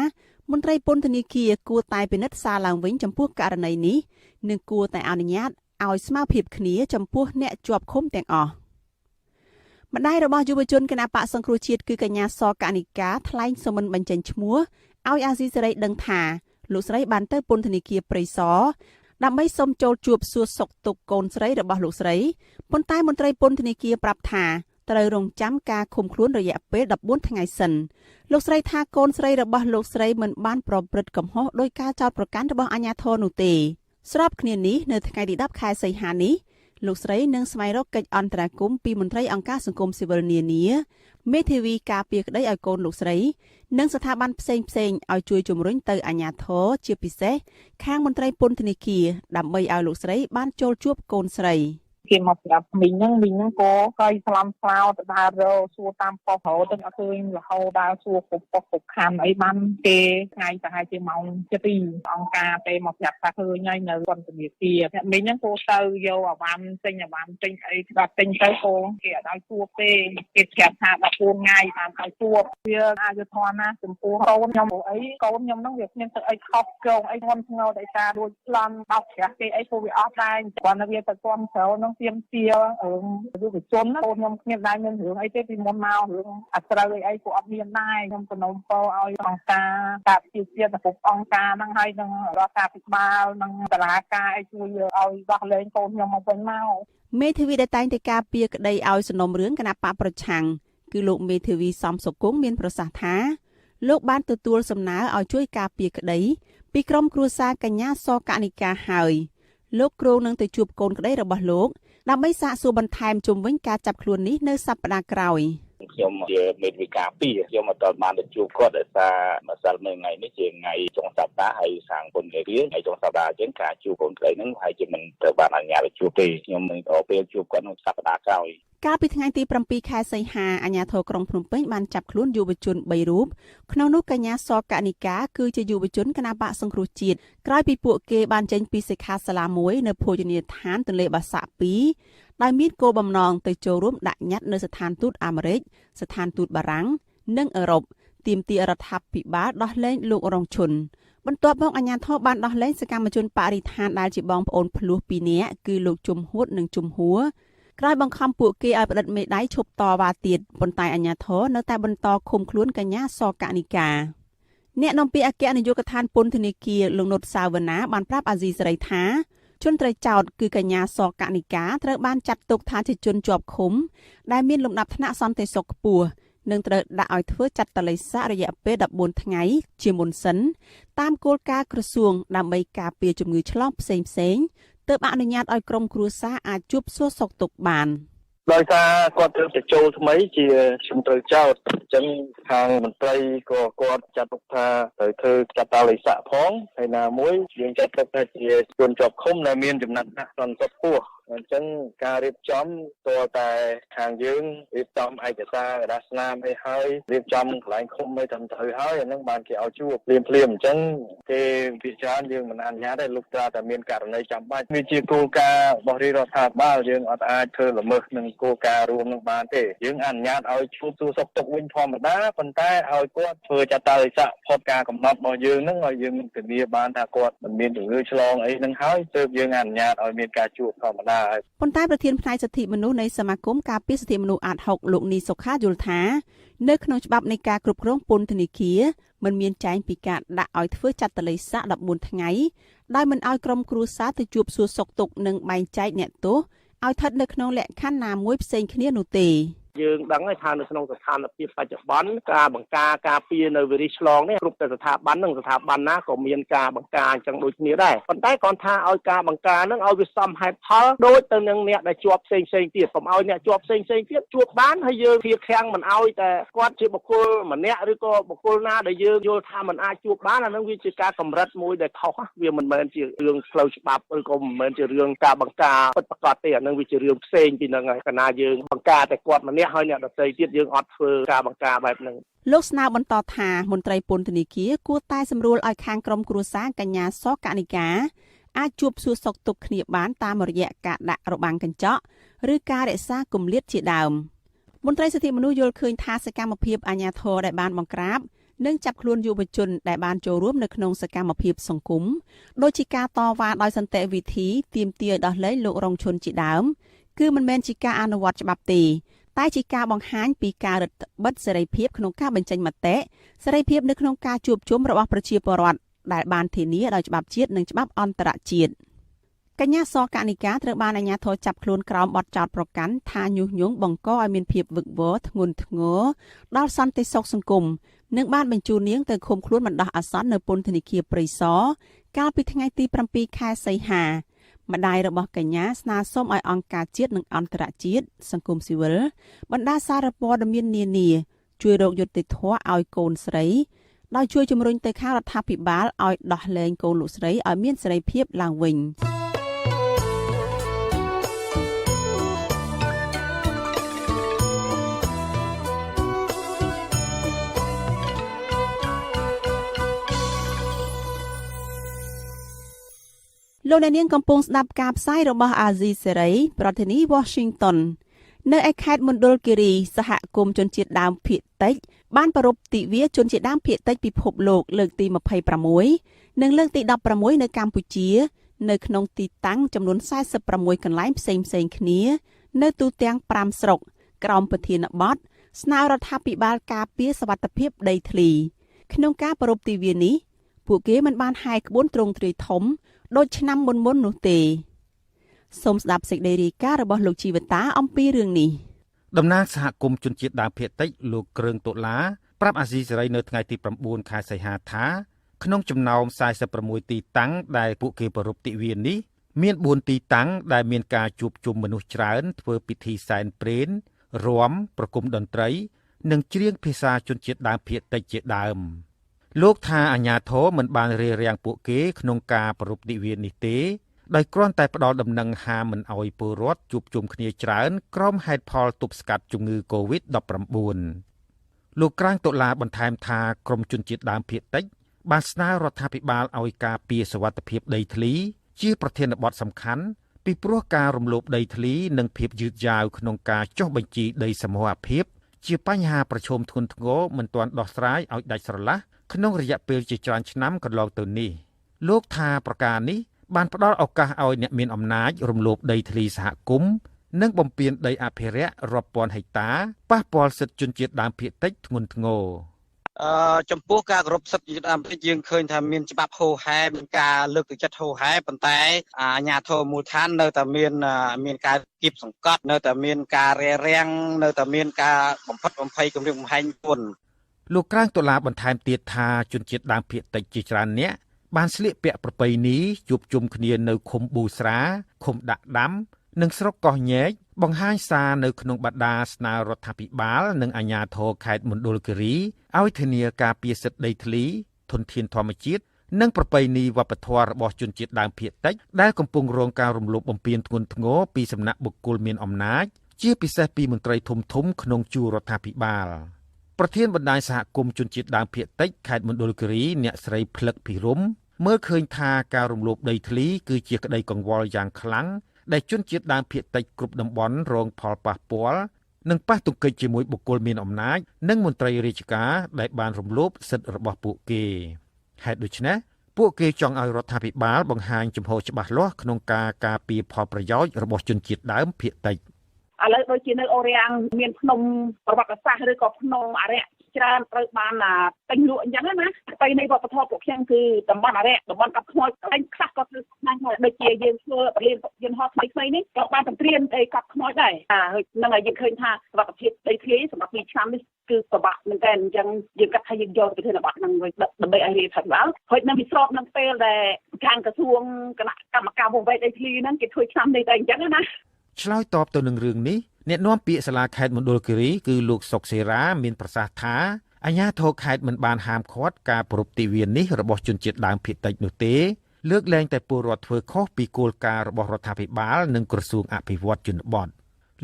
មន្ត្រីពន្ធនាគារគួរតែពិនិត្យសារឡើងវិញចំពោះករណីនេះនិងគួរតែអនុញ្ញាតឲ្យស្មើភាពគ្នាចំពោះអ្នកជាប់ឃុំទាំងអស់ម្ដាយរបស់យុវជនគណបកសង្គ្រោះជាតិគឺកញ្ញាសកនិកាថ្លែងសុំមិនបញ្ចេញឈ្មោះឲ្យអាស៊ីសេរីដឹងថាលោកស្រីបានទៅពន្ធនាគារព្រៃសរដើម្បីសុំចូលជួបសួរសុខទុក្ខកូនស្រីរបស់លោកស្រីប៉ុន្តែមន្ត្រីពន្ធនាគារប្រាប់ថាត្រូវរងចាំការឃុំខ្លួនរយៈពេល14ថ្ងៃសិនលោកស្រីថាកូនស្រីរបស់លោកស្រីមិនបានប្រព្រឹត្តកំហុសដោយការចោទប្រកាន់របស់អាជ្ញាធរនោះទេស្របគ្នានេះនៅថ្ងៃទី10ខែសីហានេះលោកស្រីនឹងស្វែងរកកិច្ចអន្តរាគមន៍ពីមន្ត្រីអង្គការសង្គមស៊ីវិលនានាមេធាវីការពារក្តីឲ្យកូនលោកស្រីនិងស្ថាប័នផ្សេងឲ្យជួយជំរុញទៅអាជ្ញាធរជាពិសេសខាងមន្ត្រីពន្ធនាគារដើម្បីឲ្យលោកស្រីបានចូលជួបកូនស្រីគេមកប្រាប់មីងហ្នឹងក៏កៃស្លំស្លោទៅដើររសួរតាមប៉ុស្តិ៍រហូតអត់ឃើញរហូតដើរសួរគ្រប់ប៉ុស្តិ៍គ្រប់ខណ្ឌអីបានគេថ្ងៃប្រហែលជាម៉ោង7អង្គការទេមកប្រាប់ថាឃើញហើយនៅពន្ធនាគារអ្នកមីងហ្នឹងក៏ទៅយកអាវ៉ាន់ទិញអីដល់ទិញទៅក៏គេអត់ឲ្យជួបទេគេប្រាប់ថា14ថ្ងៃបានឲ្យជួបវាអយុធម៌ណាចំពោះកូនខ្ញុំអីកូនខ្ញុំហ្នឹងវាគ្មានទឹកអីខុសក្រងអីធ្ងន់ធ្ងរដោយសាររួចប្លន់បោកប្រាស់គេអីពួកវាអត់ដែរគាត់នៅវាទៅគាំទ្រហ្នឹងទៀមទាយុវជនណាខ្ញុំគ្មានដែរមានរឿងអីទេពីមុនមករឿងអាត្រូវអីក៏អត់មានដែរខ្ញុំសំណូមពរឲ្យអង្គការការពារជាតិគ្រប់អង្គការហ្នឹងហើយនឹងរដ្ឋាភិបាលនិងតុលាការឲ្យជួយឲ្យដោះលែងកូនខ្ញុំមកវិញមកមេធាវីដែលតែងតែការពារក្តីឲ្យសំណុំរឿងគណៈបកប្រឆាំងគឺលោកមេធាវីសំសុគង្គមានប្រសាសន៍ថាលោកបានទទួលសំណើឲ្យជួយការពារក្តីពីក្រុមគ្រួសារកញ្ញាសកនិកាហើយលោកគ្រងនឹងទៅជួបកូនក្តីរបស់លោកដើម្បីសាកសួរបន្ថែមជុំវិញការចាប់ខ្លួននេះនៅសប្តាហ៍ក្រោយ។ ខ្ញុំជាមេធាវីការពីខ្ញុំអត់ទាន់បានទៅជួបគាត់ដោយសារម្សិលមិញថ្ងៃនេះជាថ្ងៃចុងសប្តាហ៍ហើយសាងពន្ធនាគារថ្ងៃចុងសប្តាហ៍អញ្ចឹងការជួបកូនស្រីហ្នឹងហើយជាមិនត្រូវបានអនុញ្ញាតឲ្យជួបទេខ្ញុំនឹងរកពេលជួបគាត់ក្នុងសប្តាហ៍ក្រោយ កាលពីថ្ងៃទី 7 ខែសីហាអាជ្ញាធរក្រុងភ្នំពេញបានចាប់ខ្លួនយុវជន3រូបក្នុងនោះកញ្ញាសកនិកាគឺជាយុវជនគណបកសង្គ្រោះជាតិក្រោយពីពួកគេបានចេញពីសិក្ខាសាលាមួយនៅភោជនីយដ្ឋានទន្លេបាសាក់2ដោយមានគោលបំណងទៅចូលរួមដាក់ញត្តិនៅស្ថានទូតអាមេរិកស្ថានទូតបារាំងនិងអឺរ៉ុបទាមទាររដ្ឋាភិបាលដោះលែងលោករងឈុនបន្ទាប់មកអាជ្ញាធរបានដោះលែងសកម្មជនបរិស្ថានដែលជាបងប្អូនភ្លោះ2នាក់គឺលោកជុំហួតនិងជុំហួរក្រោយបង្ខំពួកគេឲ្យផ្តិតមេដៃឈប់តវ៉ាទៀតប៉ុន្តែអាជ្ញាធរនៅតែបន្តឃុំខ្លួនកញ្ញាសកនិកាអ្នកនាំពាក្យអគ្គនាយកដ្ឋានពន្ធនាគារលោកនុតសាវណ្ណាបានប្រាប់អាស៊ីសេរីថាជនត្រូវចោទគឺកញ្ញាសកនិកាត្រូវបានចាត់ទុកថាជាជនជាប់ឃុំដែលមានលំដាប់ថ្នាក់សន្តិសុខខ្ពស់និងត្រូវដាក់ឲ្យធ្វើចាត់តលិស័ករយៈពេល14ថ្ងៃជាមុនសិនតាមគោលការណ៍ក្រសួងដើម្បីការពារជំងឺឆ្លងផ្សេងៗទើបអនុញ្ញាតឲ្យក្រុមគ្រួសារអាចជួបសួរសុខទុក្ខបាន ដោយសារគាត់ត្រូវទៅចូលថ្មីជាជំត្រូវចោតអញ្ចឹងខាងមន្ត្រីក៏គាត់ចាត់ទុកថាត្រូវធ្វើចតលិស័កផងហើយណាមួយយើងចាត់ទុកថាជាជនជាប់ឃុំដែលមានចំណាត់ថ្នាក់សន្តិសុខខ្ពស់អញ្ចឹងការរៀបចំតើតែខាងយើងរៀបចំឯកសារកដាស្នាមអីហើយរៀបចំកន្លែងឃុំអីត្រឹមត្រូវហើយអានឹងបានគេឲ្យជួបភ្លាមអញ្ចឹងគេពិចារណាយើងមិនអនុញ្ញាតទេលោកត្រាតែមានករណីចាំបាច់វាជាគោលការណ៍របស់រដ្ឋាភិបាលយើងអត់អាចធ្វើល្មើសនឹងគោលការណ៍រួមនឹងបានទេយើងអនុញ្ញាតឲ្យជួបសួរសុខទុក្ខវិញធម្មតាប៉ុន្តែឲ្យគាត់ធ្វើចតលិស័កផុតការកំណត់របស់យើងនឹងឲ្យយើងធានាបានថាគាត់មិនមានជំងឺឆ្លងអីនឹងហើយទើបយើងអនុញ្ញាតឲ្យមានការជួបធម្មតាប៉ុន្តែប្រធានផ្នែកសិទ្ធិមនុស្សនៃសមាគមការពារសិទ្ធិមនុស្សអាត6លោកនីសុខាយល់ថានៅក្នុងច្បាប់នៃការគ្រប់គ្រងពន្ធនាគារមិនមានចែងពីការដាក់ឲ្យធ្វើចាត់តលិស័ក14ថ្ងៃដោយមិនឲ្យក្រុមគ្រួសារទៅជួបសួរសុខទុក្ខនិងបែងចែកអ្នកទោសឲ្យស្ថិតនៅក្នុងលក្ខខណ្ឌណាមួយផ្សេងគ្នានោះទេយើងដឹងថានៅក្នុងស្ថានភាពបច្ចុប្បន្នការបង្ការការពារនៅវីរុសឆ្លងនេះគ្រប់តែស្ថាប័ននិងស្ថាប័នណាក៏មានការបង្ការអញ្ចឹងដូចគ្នាដែរប៉ុន្តែគាត់ថាឲ្យការបង្ការនឹងឲ្យវាសមហេតុផលដូចទៅនឹងអ្នកដែលជាប់ផ្សេងទៀតកុំឲ្យអ្នកជាប់ផ្សេងទៀតជួបបានហើយយើងភៀសខាំងមិនឲ្យតែគាត់ជាបុគ្គលម្នាក់ឬក៏បុគ្គលណាដែលយើងយល់ថាមិនអាចជួបបានអានឹងវាជាការកម្រិតមួយដែលខុសវាមិនមែនជារឿងផ្លូវច្បាប់ឬក៏មិនមែនជារឿងការបង្ការពិតប្រាកដទេអានឹងវាជារឿងផ្សេងពីនឹងហើយកណាយើងបង្ការតែគាត់ម្នាក់ហើយអ្នកដទៃទៀតយើងអត់ធ្វើការបង្ការបែបហ្នឹងលោកស្នើបន្តថាមន្ត្រីពន្ធនាគារគួរតែសម្រួលឲ្យខាងក្រុមគ្រួសារកញ្ញាសកនិកាអាចជួបសួរសុខទុក្ខគ្នាបានតាមរយៈការដាក់របាំងកញ្ចក់ឬការរក្សាគម្លាតជាដើមមន្ត្រីសិទ្ធិមនុស្សយល់ឃើញថាសកម្មភាពអាជ្ញាធរដែលបានបង្ក្រាបនិងចាប់ខ្លួនយុវជនដែលបានចូលរួមនៅក្នុងសកម្មភាពសង្គមដូចជាការតវ៉ាដោយសន្តិវិធីទាមទារដោះលែងលោករងឈុនជាដើមគឺមិនមែនជាការអនុវត្តច្បាប់ទេតែជាការបង្ហាញពីការរឹតបន្តឹងសេរីភាពក្នុងការបញ្ចេញមតិសេរីភាពនៅក្នុងការជួបជុំរបស់ប្រជាពលរដ្ឋដែលបានធានាដោយច្បាប់ជាតិនិងច្បាប់អន្តរជាតិកញ្ញាសកនិកាត្រូវបានអាជ្ញាធរចាប់ខ្លួនក្រោមបទចោទប្រកាន់ថាញុះញង់បង្កឲ្យមានភាពវឹកវរធ្ងន់ធ្ងរដល់សន្តិសុខសង្គមនិងបានបញ្ជូននាងទៅឃុំខ្លួនបណ្ដោះអាសន្ននៅពន្ធនាគារព្រៃសរកាលពីថ្ងៃទី7 ខែសីហាម្ដាយរបស់កញ្ញាស្នើសុំឲ្យអង្គការជាតិនិងអន្តរជាតិសង្គមស៊ីវិលបណ្ដាសារព័ត៌មាននានាជួយរកយុត្តិធម៌ឲ្យកូនស្រីដោយជួយជំរុញទៅខាងរដ្ឋាភិបាលឲ្យដោះលែងកូនលោកស្រីឲ្យមានសេរីភាពឡើងវិញលោកអ្នកនាងកំពុងស្ដាប់ការផ្សាយរបស់អាស៊ីសេរីប្រធានាធិបតី Washington នៅឯខេត្តមណ្ឌលគិរីសហគមន៍ជនជាតិដើមភាគតិចបានប្រារព្ធទិវាជនជាតិដើមភាគតិចពិភពលោកលើកទី26និងលើកទី16នៅកម្ពុជានៅក្នុងទីតាំងចំនួន46កន្លែងផ្សេងៗគ្នានៅទូទាំង5ស្រុកក្រោមប្រធានបទស្នើរដ្ឋាភិបាលការពារសុវត្ថិភាពដីធ្លីក្នុងការប្រារព្ធទិវានេះពួកគេមិនបានហែកក្បួនទ្រង់ទ្រាយធំដូចឆ្នាំមុននោះទេសូមស្ដាប់សេចក្តីរាយការណ៍របស់លោកជីវតាអំពីរឿងនេះតំណាងសហគមន៍ជនជាតិដើមភាគតិចលោកគ្រឿងតុលាប្រាប់អាស៊ីសេរីនៅថ្ងៃទី9 ខែសីហាថាក្នុងចំណោម46ទីតាំងដែលពួកគេប្រារព្ធទិវានេះមាន4ទីតាំងដែលមានការជួបជុំមនុស្សច្រើនធ្វើពិធីសែនព្រេន រាំប្រគំតន្ត្រីនិងច្រៀងភាសាជនជាតិដើមភាគតិចជាដើមលោកថាអាជ្ញាធរមិនបានរារាំងពួកគេក្នុងការប្រារព្ធទិវានេះទេដោយគ្រាន់តែផ្ដល់ដំណឹងហាមមិនអោយពលរដ្ឋជួបជុំគ្នាច្រើនក្រុមហេតុផលទប់ស្កាត់ជំងឺ COVID-19 លោកក្រាញ់តុលាបន្ថែមថាក្រមជនជាតិដើមភាគតិចបានស្នើរដ្ឋាភិបាលឲ្យការពារសុវត្ថិភាពដីធ្លីជាប្រធានបទសំខាន់ពីព្រោះការរំលោភដីធ្លីនិងភាពយឺតយ៉ាវក្នុងការចុះបញ្ជីដីសមរភាពជាបញ្ហាប្រឈមធ្ងន់ធ្ងរមិនទាន់ដោះស្រាយឲ្យដាច់ស្រឡះក្នុងរយៈពេលជាច្រើនឆ្នាំកន្លងទៅនេះលោកថាប្រការនេះបានផ្ដល់ឱកាសឲ្យអ្នកមានអំណាចរំលោភដីធ្លីសហគមន៍និងបំពានដីអភិរក្សរាប់ពាន់ហិកតាប៉ះពាល់សិទ្ធិជនជាតិដើមភាគតិចធ្ងន់ធ្ងរចំពោះការគោរពសិទ្ធិជនជាតិដើមភាគយើងឃើញថាមានច្បាប់ហូរហែមានការលើកទឹកចិត្តហូរហែប៉ុន្តែអាជ្ញាធរមូលដ្ឋាននៅតែមានការគៀបសង្កត់នៅតែមានការរារាំងនៅតែមានការបំផិតបំភ័យគម្រាមកំហែងពន្ធលោកក្រាញ់តុលាបន្ថែមទៀតថាជនជាតិដើមភាគតិចជាច្រើនអ្នកបានស្លៀកពាក់ប្រពៃណីជួបជុំគ្នានៅឃុំប៊ូស្រាឃុំដាក់ដាំនិងស្រុកកោះញែកបង្ហាញសារនៅក្នុងបដាស្នើរដ្ឋាភិបាលនិងអាជ្ញាធរខេត្តមណ្ឌលគិរីឲ្យធានាការពារសិទ្ធិដីធ្លីធនធានធម្មជាតិនិងប្រពៃណីវប្បធម៌របស់ជនជាតិដើមភាគតិចដែលកំពុងរងការរំលោភបំពានធ្ងន់ធ្ងរពីសំណាក់បុគ្គលមានអំណាចជាពិសេសពីមន្ត្រីធំក្នុងជួររដ្ឋាភិបាលប្រធានបណ្ដាញសហគមន៍ជនជាតិដើមភាគតិចខេត្តមណ្ឌលគិរីអ្នកស្រីភ្លឹកភិរមមើលឃើញថាការរំលោភដីធ្លីគឺជាក្តីកង្វល់យ៉ាងខ្លាំងដែលជនជាតិដើមភាគតិចគ្រប់តំបន់រងផលប៉ះពាល់និងប៉ះទង្គិចជាមួយបុគ្គលមានអំណាចនិងមន្ត្រីរាជការដែលបានរំលោភសិទ្ធិរបស់ពួកគេហេតុដូច្នេះពួកគេចង់ឲ្យរដ្ឋាភិបាលបង្ហាញជំហរច្បាស់លាស់ក្នុងការការពារផលប្រយោជន៍របស់ជនជាតិដើមភាគតិចឥឡូវដូចជានៅអូររាំងមានភ្នំប្រវត្តិសាស្ត្រឬក៏ភ្នំអរិយច្រើនត្រូវបានទិញលក់អញ្ចឹងណាទៅនៃវប្បធម៌ពួកខ្ញុំគឺតំបន់អរិយតំបន់កប់ខ្មោចឯងខ្លះក៏ធ្វើខ្លាំងដែរដូចជាយើងធ្វើពលានយន្តហោះថ្មីៗនេះក៏បានត្រៀមដីកប់ខ្មោចដែរហ្នឹងហើយយើងឃើញថាសុខភាពដីធ្លីសម្រាប់2ឆ្នាំនេះគឺពិបាកមែនតើអញ្ចឹងយើងគិតថាយើងយកប្រធានបទហ្នឹងដើម្បីឲ្យរាជរដ្ឋាភិបាលហើយនឹងវាស្របនឹងពេលដែលខាងក្រសួងគណៈកម្មការវង្វេងដីធ្លីហ្នឹងគេធ្វើឆ្នាំនេះតែអញ្ចឹងណាឆ្លើយតបទៅនឹងរឿងនេះអ្នកនាំពាក្យសាលាខេត្តមណ្ឌលគិរីគឺលោកសុកសេរាមានប្រសាសន៍ថាអាជ្ញាធរខេត្តមិនបានហាមឃាត់ការប្រារព្ធទិវានេះរបស់ជនជាតិដើមភាគតិចនោះទេលើកលែងតែពលរដ្ឋធ្វើខុសពីគោលការណ៍របស់រដ្ឋាភិបាលនិងក្រសួងអភិវឌ្ឍជនបទ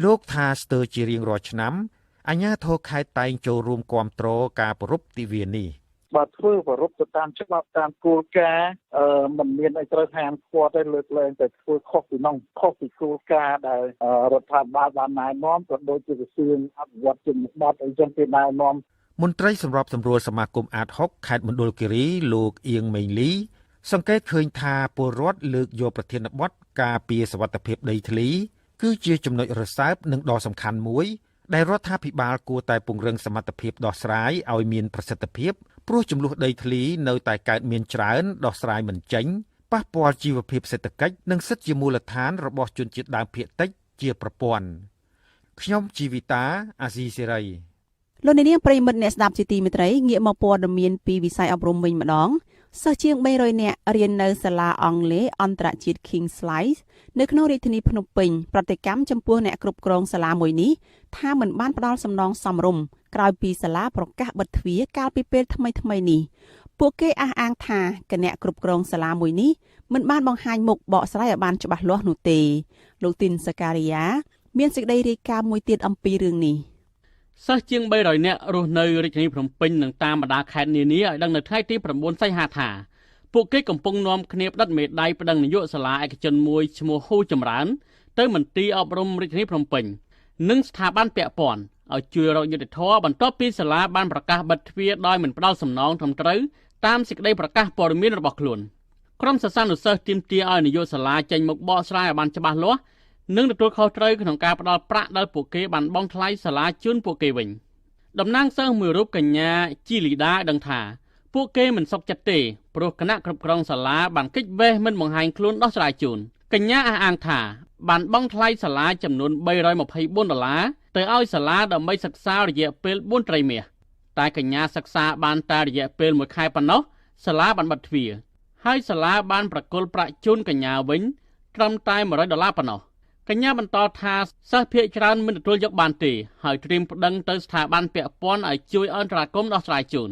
លោកថាស្ទើរជារៀងរាល់ឆ្នាំអាជ្ញាធរខេត្តតែងចូលរួមគាំទ្រការប្រារព្ធទិវានេះបើធ្វើប្ររពទៅតាមច្បាប់តាមគោលការណ៍មិនមានអីត្រូវហាមឃាត់ទេលើកលែងតែធ្វើខុសពីនោះខុសពីគោលការណ៍ដែលរដ្ឋាភិបាលបានណែនាំក៏ដូចជាក្រសួងអភិវឌ្ឍជនបទអីចឹងគេណែនាំមន្ត្រីសម្របសម្រួលសមាគមអាត6ខេត្តមណ្ឌលគិរីលោកអៀងមេងលីសង្កេតឃើញថាពលរដ្ឋលើកយកប្រធានបទការពារសុវត្ថិភាពដីធ្លីគឺជាចំណុចរសើបនិងដ៏សំខាន់មួយដែលរដ្ឋាភិបាលគួរតែពង្រឹងសមត្ថភាពដោះស្រាយឲ្យមានប្រសិទ្ធភាពព្រោះចំនួនដីធ្លីនៅតែកើតមានច្រើនដោះស្រាយមិនចេញប៉ះពាល់ជីវភាពសេដ្ឋកិច្ចនិងសិទ្ធិជាមូលដ្ឋានរបស់ជនជាតិដើមភាគតិចជាប្រព័ន្ធខ្ញុំជីវិតាអាស៊ីសេរីលោកនាងប្រិមិត្តអ្នកស្ដាប់ជាទីមេត្រីងាកមកព័ត៌មានពីវិស័យអប់រំវិញម្ដងសិស្សជាង300នាក់រៀននៅសាលាអង់គ្លេសអន្តរជាតិ King's Slice នៅក្នុងរាជធានីភ្នំពេញប្រតិកម្មចំពោះអ្នកគ្រប់គ្រងសាលាមួយនេះថាមិនបានផ្ដល់សំណងសមរម្យក្រោយពីសាលាប្រកាសបិទទ្វារកាលពីពេលថ្មីៗនេះពួកគេអះអាងថាគណៈគ្រប់គ្រងសាលាមួយនេះមិនបានបង្ហាញមុខបកស្រាយឲ្យបានច្បាស់លាស់នោះទេលោកទីនសការីយ៉ាមានសេចក្តីរាយការណ៍មួយទៀតអំពីរឿងនេះសិស្សជាង300នាក់រស់នៅរាជធានីភ្នំពេញនិងតាមបណ្ដាខេត្តនានាឲ្យដឹងនៅថ្ងៃទី9សីហាថាពួកគេកំពុងនាំគ្នាផ្តិតមេដាយប្តឹងនាយកសាលាឯកជនមួយឈ្មោះហ៊ូចម្រើនទៅមន្ទីរអប់រំរាជធានីភ្នំពេញនិងស្ថាប័នពាក់ព័ន្ធឲ្យជួយរកយុត្តិធម៌បន្ទាប់ពីសាលាបានប្រកាសបិទទ្វារដោយមិនផ្ដល់សំណងត្រឹមត្រូវតាមសេចក្តីប្រកាសព័ត៌មានរបស់ខ្លួនក្រុមសិស្សានុសិស្សទាមទារឲ្យនាយកសាលាចេញមុខបកស្រាយឲ្យបានច្បាស់លាស់និងទទួលខុសត្រូវក្នុងការផ្ដល់ប្រាក់ដែលពួកគេបានបង់ថ្លៃសាលាជូនពួកគេវិញតំណាងសិស្សមួយរូបកញ្ញាជីលីដាដឹងថាពួកគេមិនសុខចិត្តទេព្រោះគណៈគ្រប់គ្រងសាលាបានគេចវេះមិនបង្ហាញខ្លួនដោះស្រាយជូនកញ្ញាអះអាងថាបានបង់ថ្លៃសាលាចំនួន$324ទៅឲ្យសាលាដើម្បីសិក្សារយៈពេល4ត្រីមាសតែកញ្ញាសិក្សាបានតែរយៈពេល1ខែប៉ុណ្ណោះសាលាបានបិទទ្វារហើយសាលាបានប្រគល់ប្រាក់ជូនកញ្ញាវិញត្រឹមតែ$100ប៉ុណ្ណោះ កញ្ញាបន្តថាសិស្សភាគច្រើនមិនទទួលយកបានទេហើយត្រៀមប្តឹងទៅស្ថាប័នពាក់ព័ន្ធឲ្យជួយអន្តរាគមន៍ដោះស្រាយជូន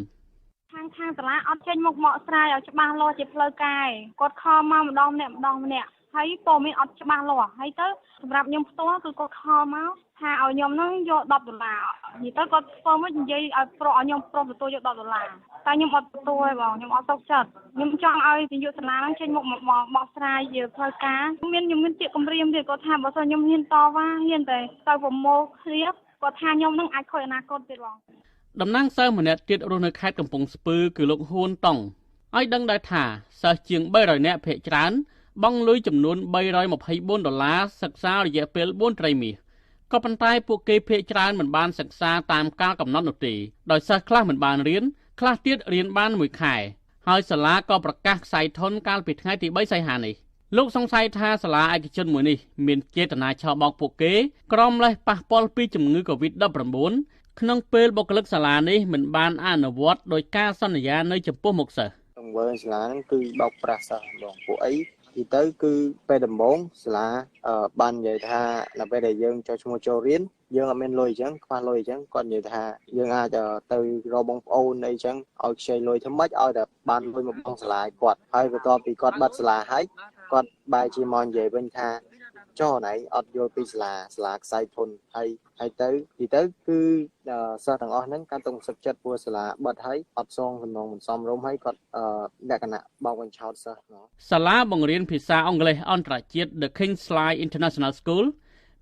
ខាងសាលាអត់ចេញមុខមកស្រាយឲ្យច្បាស់លាស់ជាផ្លូវការឯងគាត់ខលមកម្ដងម្នាក់ហើយព័ត៌មានអត់ច្បាស់លាស់ហើយទៅសម្រាប់ខ្ញុំផ្ទាល់គឺគាត់ខលមកថាឲ្យខ្ញុំនឹងយក$10និយាយទៅគាត់ធ្វើមកនិយាយឲ្យប្រុសឲ្យខ្ញុំប្រុសទទួលយក$តែខ្ញុំអត់ទទួលទេបងខ្ញុំអត់ទុកចិត្តខ្ញុំចង់ឲ្យនាយកសាលានឹងចេញមុខមកបោះស្រាយជាផ្លូវការខ្ញុំមានជាគម្រាមទៀតគាត់ថាបើសិនខ្ញុំហ៊ានតវ៉ាហ៊ានតែទៅប្រមូលគ្នាគាត់ថាខ្ញុំនឹងអាចខូចអនាគតទៀតបងតំណាងសិស្សម្នាក់ទៀតរស់នៅខេត្តកំពង់ស្ពឺគឺលោកហ៊ួនតុងឲ្យដឹងដែរថាសិស្សជាង300នាក់ភាគច្រើនបង់លុយចំនួន$324សិក្សារយៈពេល4ត្រីមាសក៏ប៉ុន្តែពួកគេភាគច្រើនមិនបានសិក្សាតាមកាលកំណត់នោះទេដោយសិស្សខ្លះមិនបានរៀនខ្លះទៀតរៀនបាន1ខែហើយសាលាក៏ប្រកាសខ្សែធនកាលពីថ្ងៃទី3សីហានេះលោកសង្ស័យថាសាលាឯកជនមួយនេះមានចេតនាឆបោកពួកគេក្រោមលេសប៉ះពាល់ពីជំងឺ Covid-19 ក្នុងពេលបុគ្គលិកសាលានេះមិនបានអនុវត្តដោយការសន្យានៅចំពោះមុខសិស្សទង្វើសាលាហ្នឹងគឺបោកប្រាស់សិស្សបងពួកអីទីទៅគឺពេលដំបូងសាលាបាននិយាយថានៅពេលដែលយើងចូលឈ្មោះចូលរៀនយើងអត់មានលុយអញ្ចឹងខ្វះលុយអញ្ចឹងគាត់និយាយថាយើងអាចទៅរកបងប្អូនអីអញ្ចឹងឲ្យខ្ចីលុយធ្វើម៉េចឲ្យតែបានលុយមកបង់សាលាគាត់ហើយបន្ទាប់ពីគាត់បាត់សាលាហើយគាត់បែរជាមកនិយាយវិញថាចុះណៃអត់យល់ពីសាលាខ្សែធនហើយទៅទីទៅគឺសិស្សទាំងអស់ហ្នឹងកាន់តែសុខចិត្តព្រោះសាលាបិទហើយអត់សងសំណងមិនសមរម្យហើយគាត់លក្ខណៈបោកបញ្ឆោតសិស្សសាលាបង្រៀនភាសាអង់គ្លេសអន្តរជាតិ The Kingsley International School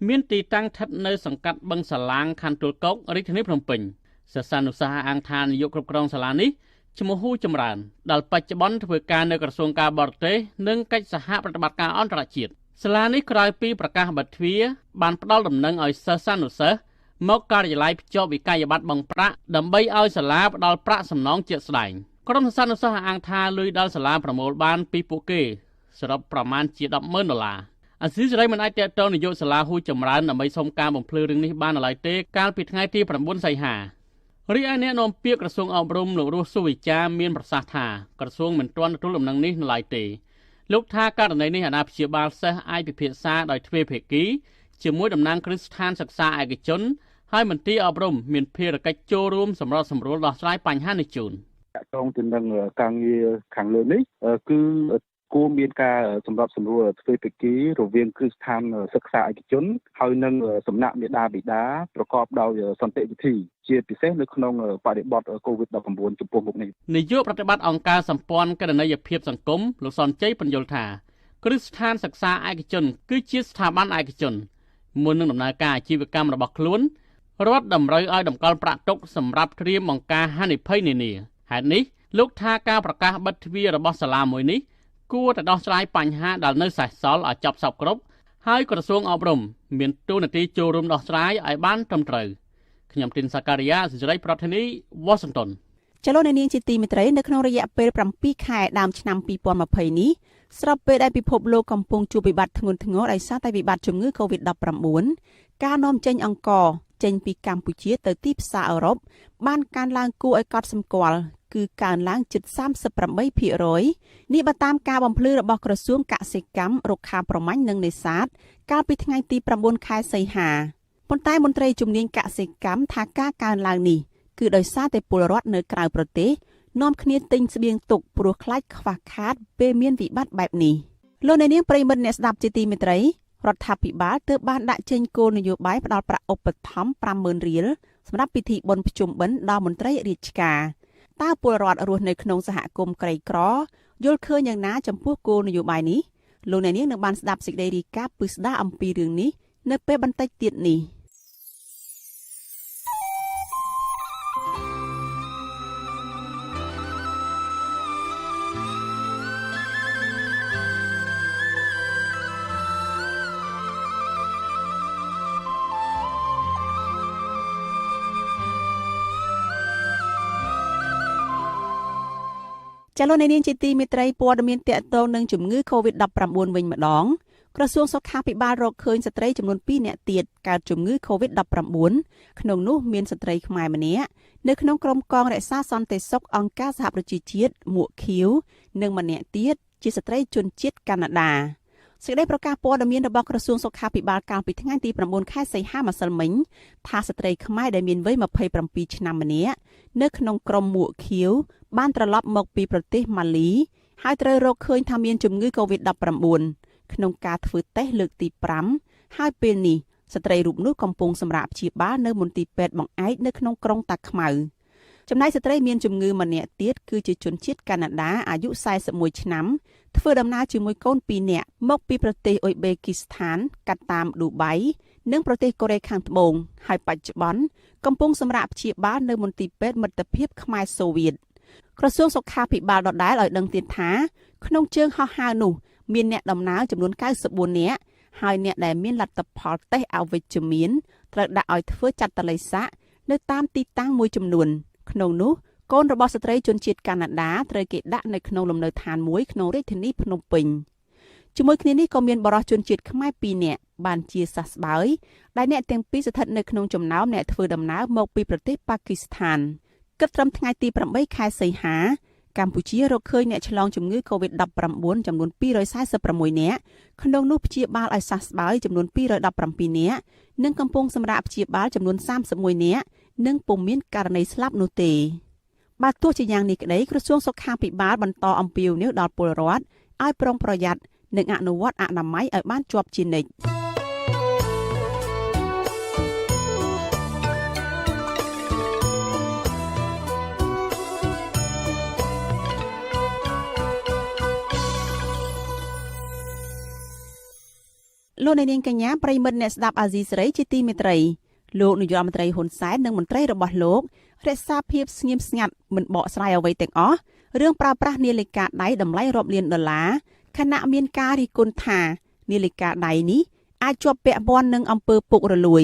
មានទីតាំងស្ថិតនៅសង្កាត់បឹងសាឡាងខណ្ឌទួលគោករាជធានីភ្នំពេញសិស្សានុសិស្សអាងថានាយកគ្រប់គ្រងសាលានេះឈ្មោះហ៊ូចម្រើនដែលបច្ចុប្បន្នធ្វើការនៅក្រសួងការបរទេសនិងកិច្ចសហប្រតិបត្តិការអន្តរជាតិសាលានេះក្រោយពីប្រកាសបិទទ្វារបានផ្ដល់ដំណឹងឲ្យសិស្សានុសិស្សមកការិយាល័យភ្ជាប់វិក័យប័ត្របង់ប្រាក់ដើម្បីឲ្យសាលាផ្ដល់ប្រាក់សំណងជាក់ស្ដែងក្រុមសិស្សានុសិស្សអាងថាលុយដល់សាលាប្រមូលបានពីពួកគេសរុបប្រមាណជា$10,000អាស៊ីសេរីមិនអាចតេតងនាយកសាលាហ៊ូចម្រើនដើម្បីសុំការបំភ្លឺរឿងនេះបានឡើយទេកាលពីថ្ងៃទី9សីហារីឯអ្នកនាំពាក្យក្រសួងអប់រំលោករស់សុវិចាមានប្រសាសន៍ថាក្រសួងមិនទាន់ទទួលដំណឹងនេះនៅឡើយទេលោកថាករណីនេះអាណាព្យាបាលសិស្សអាចពិភាក្សាដោយទ្វេភាគីជាមួយតំណាងគ្រឹះស្ថានសិក្សាឯកជនហើយមន្ត្រីអប់រំមានភារកិច្ចចូលរួមសម្របសម្រួលដោះស្រាយបញ្ហានេះជូនតងទៅនឹងការងារខាងលើនេះគឺគួរមានការសម្របសម្រួលទ្វេភាគីរវាងគ្រឹះស្ថានសិក្សាឯកជនហើយនិងសំណាក់មេដាបិតាប្រកបដោយសន្តិវិធីជាពិសេសនៅក្នុងបរិបទ COVID-19 ចំពោះមុខនេះនាយកប្រតិបត្តិអង្គការសម្ព័ន្ធគណនេយ្យភាពសង្គមលោកសនជ័យបញ្យល់ថាគ្រឹះស្ថានសិក្សាឯកជនគឺជាស្ថាប័នឯកជនមុននឹងដំណើរការអាជីវកម្មរបស់ខ្លួនរដ្ឋតម្រូវឲ្យតម្កល់ប្រាក់ទុកសម្រាប់ត្រៀមបង្ការហានិភ័យនានាហេតុនេះលោកថាការប្រកាសបិទទ្វាររបស់សាលាមួយនេះគួរតែដោះស្រាយបញ្ហាដែលនៅសេសសល់ឲ្យចប់សពគ្រប់ហើយក្រសួងអប់រំមានតួនាទីចូលរួមដោះស្រាយឲ្យបានត្រឹមត្រូវខ្ញុំទីនសាការីយ៉ាសេរីប្រធានីវ៉ាស៊ីនតោនចលនានាងជាទីមេត្រីនៅក្នុងរយៈពេល7ខែដើមឆ្នាំ2020នេះស្របពេលដែលពិភពលោកកំពុងជួបវិបត្តិធ្ងន់ធ្ងរដោយសារតែវិបត្តិជំងឺ Covid-19 ការនាំចេញអង្ករចេញពីកម្ពុជាទៅទីផ្សារអឺរ៉ុបបានកើនឡើងគួរឲ្យកត់សម្គាល់គឺកើនឡើងជិត 38% នេះបើតាមការបំភ្លឺរបស់ក្រសួងកសិកម្មរុក្ខាប្រមាញ់និងនេសាទកាលពីថ្ងៃទី9ខែសីហាប៉ុន្តែមន្ត្រីជំនាញកសិកម្មថាការកើនឡើងនេះគឺដោយសារតែពលរដ្ឋនៅក្រៅប្រទេសនាំគ្នាទិញស្បៀងទុកព្រោះខ្លាចខ្វះខាតពេលមានវិបត្តិបែបនេះលោកអ្នកនាងប្រិយមិត្តអ្នកស្ដាប់ជាទីមេត្រីរដ្ឋាភិបាលទើបបានដាក់ចេញគោលនយោបាយផ្ដល់ប្រាក់ឧបត្ថម្ភ 50,000 រៀលសម្រាប់ពិធីបុណ្យភ្ជុំបិណ្ឌដល់មន្ត្រីរាជការតើពលរដ្ឋរស់នៅក្នុងសហគមន៍ក្រីក្រយល់ឃើញយ៉ាងណាចំពោះគោលនយោបាយនេះលោកអ្នកនាងនឹងបានស្ដាប់សេចក្តីរាយការណ៍ពិស្ដារអំពីរឿងនេះនៅពេលបន្តិចទៀតនេះចលនានាងជាទីមេត្រីព័ត៌មានតាក់ទងនឹងជំងឺ Covid-19 វិញម្ដងក្រសួងសុខាភិបាលរកឃើញស្ត្រីចំនួន2នាក់ទៀតកើតជំងឺ Covid-19 ក្នុងនោះមានស្ត្រីខ្មែរម្នាក់នៅក្នុងក្រុមកងរក្សាសន្តិសុខអង្គការសហប្រជាជាតិមួកខៀវនិងម្នាក់ទៀតជាស្ត្រីជនជាតិកាណាដា សេចក្តីប្រកាសព័ត៌មានរបស់ក្រសួងសុខាភិបាលកាលពីថ្ងៃទី9ខែសីហាម្សិលមិញថាស្ត្រីខ្មែរដែលមានវ័យ27ឆ្នាំម្នាក់នៅក្នុងក្រុមមួកខៀវបានត្រឡប់មកពីប្រទេសម៉ាលីហើយត្រូវរកឃើញថាមានជំងឺ Covid-19 ក្នុងការធ្វើតេស្តលើកទី5ហើយពេលនេះស្ត្រីរូបនោះកំពុងសម្រាកព្យាបាលនៅមន្ទីរពេទ្យបង្អែកនៅក្នុងក្រុងតាខ្មៅចំណែកស្ត្រីមានជំងឺម្នាក់ទៀតគឺជាជនជាតិកាណាដាអាយុ41ឆ្នាំធ្វើដំណើរជាមួយកូន2នាក់មកពីប្រទេសអ៊ុយបេគីស្ថានកាត់តាមឌូបៃនិងប្រទេសកូរ៉េខាងត្បូងហើយបច្ចុប្បន្នកំពុងសម្រាកព្យាបាលនៅមន្ទីរពេទ្យមិត្តភាពខ្មែរសូវៀតក្រសួងសុខាភិបាលដដែលឲ្យដឹងទៀតថាក្នុងជើងហោះហើរនោះមានអ្នកដំណើរចំនួន94នាក់ហើយអ្នកដែលមានលទ្ធផលតេស្តអវិជ្ជមានត្រូវដាក់ឲ្យធ្វើចាត់តល័យស័កនៅតាមទីតាំងមួយចំនួនក្នុងនោះកូនរបស់ស្ត្រីជនជាតិកាណាដាត្រូវគេដាក់នៅក្នុងលំនៅឋានមួយក្នុងរាជធានីភ្នំពេញជាមួយគ្នានេះក៏មានបរិសុជនជាតិខ្មែរ2នាក់បានជាសះស្បើយដែលអ្នកទាំងពីរស្ថិតនៅក្នុងចំណោមអ្នកធ្វើដំណើរមកពីប្រទេសប៉ាគីស្ថានគិតត្រឹមថ្ងៃទី8ខែសីហាកម្ពុជារកឃើញអ្នកឆ្លងជំងឺ Covid-19 ចំនួន246នាក់ក្នុងនោះព្យាបាលឲ្យសះស្បើយចំនួន217នាក់និងកំពុងសម្រាកព្យាបាលចំនួន31នាក់និងពុំមានករណីស្លាប់នោះទេបើទោះជាយ៉ាងនេះក្តីក្រសួងសុខាភិបាលបន្តអំពាវនាវដល់ពលរដ្ឋឲ្យប្រុងប្រយ័ត្ននិងអនុវត្តអនាម័យឲ្យបានជាប់ជានិច្ចលោកនាងកញ្ញាប្រិមិត្តអ្នកស្ដាប់អាស៊ីសេរីជាទីមេត្រីលោកនាយករដ្ឋមន្ត្រីហ៊ុនសែននិងមន្ត្រីរបស់លោករក្សាភាពស្ងៀមស្ងាត់មិនបកស្រាយអ្វីទាំងអស់រឿងប្រើប្រាស់នាឡិកាដៃតម្លៃរាប់លានដុល្លារខណៈមានការរិះគន់ថានាឡិកាដៃនេះអាចជាប់ពាក់ព័ន្ធនឹងអំពើពុករលួយ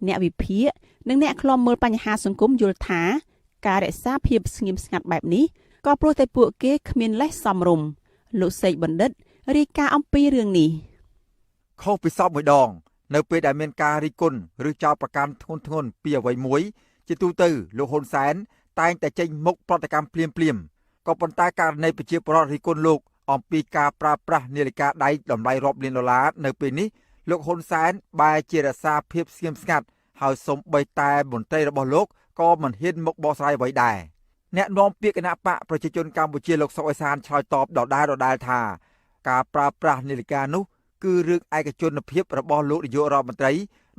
អ្នកវិភាគនិងអ្នកខ្លំមើលបញ្ហាសង្គមយល់ថាការរក្សាភាពស្ងៀមស្ងាត់បែបនេះក៏ព្រោះតែពួកគេគ្មានលេសសមរម្យលោកសេកបណ្ឌិតរាយការណ៍អំពីរឿងនេះខុសពីសពមួយដងនៅពេលដែលមានការរិះគន់ឬចោទប្រកាន់ធ្ងន់ធ្ងរពីអ្វីមួយជាទូទៅលោកហ៊ុនសែនតែងតែចេញមុខប្រតិកម្មភ្លាមក៏ប៉ុន្តែករណីប្រជាពលរដ្ឋរិះគន់លោកអំពីការប្រើប្រាស់នាឡិកាដៃតម្លៃរាប់លានដុល្លារនៅពេលនេះលោកហ៊ុនសែនបែរជារក្សាភាពស្ងៀមស្ងាត់ហើយសូម្បីតែមន្ត្រីរបស់លោកក៏មិនហ៊ានមកបកស្រាយអ្វីដែរអ្នកនាំពាក្យគណៈបកប្រជាជនកម្ពុជាលោកសុកអេសានឆ្លើយតបដដែលថាការប្រើប្រាស់នាឡិកានោះគឺរឿងឯកជនភាពរបស់លោកនាយករដ្ឋមន្ត្រី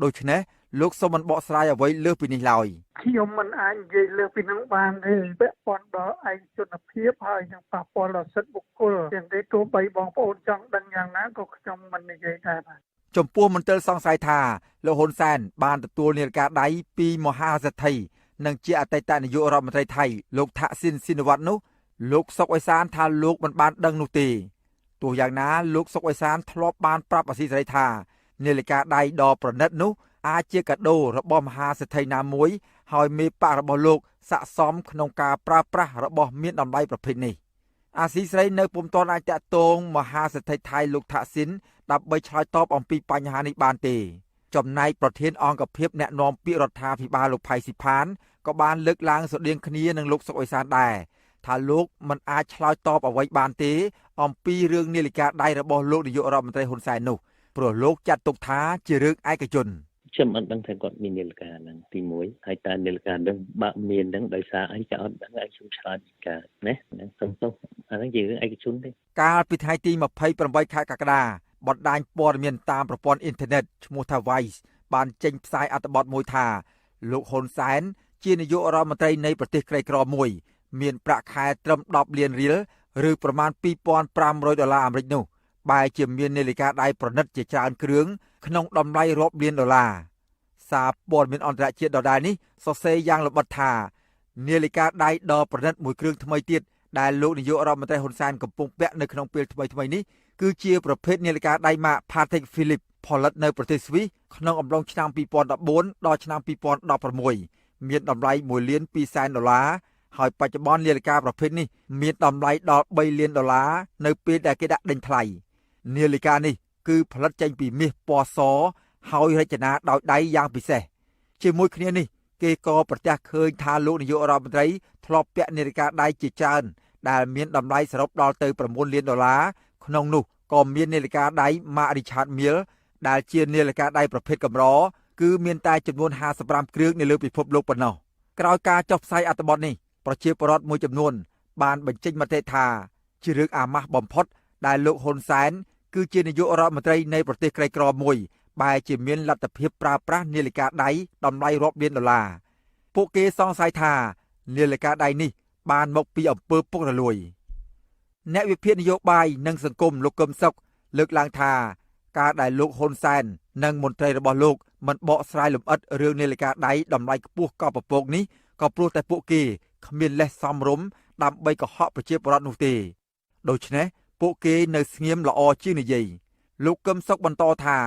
ដូច្នេះលោកសូមមិនបកស្រាយអ្វីលើសពីនេះឡើយខ្ញុំមិនអាចនិយាយលើសពីនឹងបានទេពាក់ព័ន្ធដល់ឯកជនភាពហើយនឹងប៉ះពាល់ដល់សិទ្ធិបុគ្គលទាំងនេះទោះបីបងប្អូនចង់ដឹងយ៉ាងណាក៏ខ្ញុំមិននិយាយដែរបាទចំពោះមន្ទិលសង្ស័យថាលោកហ៊ុនសែនបានទទួលនាឡិកាដៃពីមហាសេដ្ឋីនិងជាអតីតនាយករដ្ឋមន្ត្រីថៃលោកថាក់ស៊ីនស៊ីនវត្តនោះលោកសុកអេសានថាលោកមិនបានដឹងនោះទេទោះយ៉ាងណាលោកសុកអេសានធ្លាប់បានប្រាប់អាស៊ីសេរីថានាឡិកាដៃដ៏ប្រណិតនោះអាចជាកាដូរបស់មហាសេដ្ឋីណាមួយហើយមេបករបស់លោកស័ក្តិសមក្នុងការប្រើប្រាស់របស់មានតម្លៃប្រភេទនេះអាស៊ីសេរីនៅពុំទាន់អាចតាក់ទងមហាសេដ្ឋីថៃលោកថាក់ស៊ីនដើម្បីឆ្លើយតបអំពីបញ្ហានេះបានទេចំណែកប្រធានអង្គភិបអ្នកណែនាំពាក្យរដ្ឋាភិបាលលោកផៃស៊ីផានក៏បានលើកឡើងស្រដៀងគ្នានឹងលោកសុកអេសានដែរថាលោកមិនអាចឆ្លើយតបអ្វីបានទេអំពីរឿងនាឡិកាដៃរបស់លោកនាយករដ្ឋមន្ត្រីហ៊ុនសែននោះព្រោះលោកចាត់ទុកថាជារឿងឯកជនខ្ញុំអត់ដឹងថាគាត់មាននាឡិកាហ្នឹងទី1ហើយតើនាឡិកាហ្នឹងបើមានហ្នឹងដោយសារអីក៏អត់ដឹងឲ្យខ្ញុំឆ្លើយពីការណាសុំទោសអាហ្នឹងជារឿងឯកជនទេកាលពីថ្ងៃទី28ខែកក្កដាបណ្ដាញព័ត៌មានតាមប្រព័ន្ធអ៊ីនធឺណិតឈ្មោះថា Vice បានចេញផ្សាយអត្ថបទមួយថាលោកហ៊ុនសែនជានាយករដ្ឋមន្ត្រីនៃប្រទេសក្រីក្រមួយមានប្រាក់ខែត្រឹម10លានរៀលឬប្រមាណ$2,500អាមេរិកនោះបែរជាមាននាឡិកាដៃប្រណិតជាច្រើនគ្រឿងក្នុងតម្លៃរាប់លានដុល្លារសារព័ត៌មានអន្តរជាតិដដែលនេះសរសេរយ៉ាងល្បិតថានាឡិកាដៃដ៏ប្រណិតមួយគ្រឿងថ្មីទៀតដែលលោកនាយករដ្ឋមន្ត្រីហ៊ុនសែនកំពុងពាក់នៅក្នុងពេលថ្មីនេះគឺជាប្រភេទនាឡិកាដៃម៉ាក Patek Philippe ផលិតនៅប្រទេសស្វីសក្នុងអំឡុងឆ្នាំ2014ដល់ឆ្នាំ2016មានតម្លៃ$1,200,000ហើយបច្ចុប្បន្ននាឡិកាប្រភេទនេះមានតម្លៃដល់$3លាននៅពេលដែលគេដាក់ដេញថ្លៃនាឡិកានេះគឺផលិតចេញពីមាសពណ៌សហើយរចនាដោយដៃយ៉ាងពិសេសជាមួយគ្នានេះគេក៏ប្រទះឃើញថាលោកនាយករដ្ឋមន្ត្រីធ្លាប់ពាក់នាឡិកាដៃជាច្រើនដែលមានតម្លៃសរុបដល់ទៅ$9លានក្នុងនោះ ក៏មាននាឡិកាដៃ Mark Richard Mille ដែលជានាឡិកាដៃប្រភេទកម្រគឺមានតែចំនួន55គ្រឿងនៅលើពិភពលោកប៉ុណ្ណោះក្រោយការចុះផ្សាយអត្ថបទនេះប្រជាពលរដ្ឋមួយចំនួនបានបញ្ចេញមតិថាជារឿងអាម៉ាស់បំផុតដែលលោកហ៊ុនសែនគឺជានាយករដ្ឋមន្ត្រីនៃប្រទេសក្រីក្រមួយបែរជាមានលទ្ធភាពប្រើប្រាស់នាឡិកាដៃតម្លៃរាប់លានដុល្លារពួកគេសង្ស័យថានាឡិកាដៃនេះបានមកពីអំពើពុករលួយអ្នកវិភាគនយោបាយនិងសង្គមលោកកឹមសុខលើកឡើងថាការដែលលោកហ៊ុនសែននិងមន្ត្រីរបស់លោកមិនបកស្រាយលម្អិតរឿងនាឡិកាដៃតម្លៃខ្ពស់កប់ពពកនេះក៏ព្រោះតែពួកគេគ្មានលេសសមរម្យដើម្បីកុហកប្រជាពលរដ្ឋនោះទេដូច្នេះពួកគេនៅស្ងៀមល្អជាងនិយាយលោកកឹមសុខបន្តថា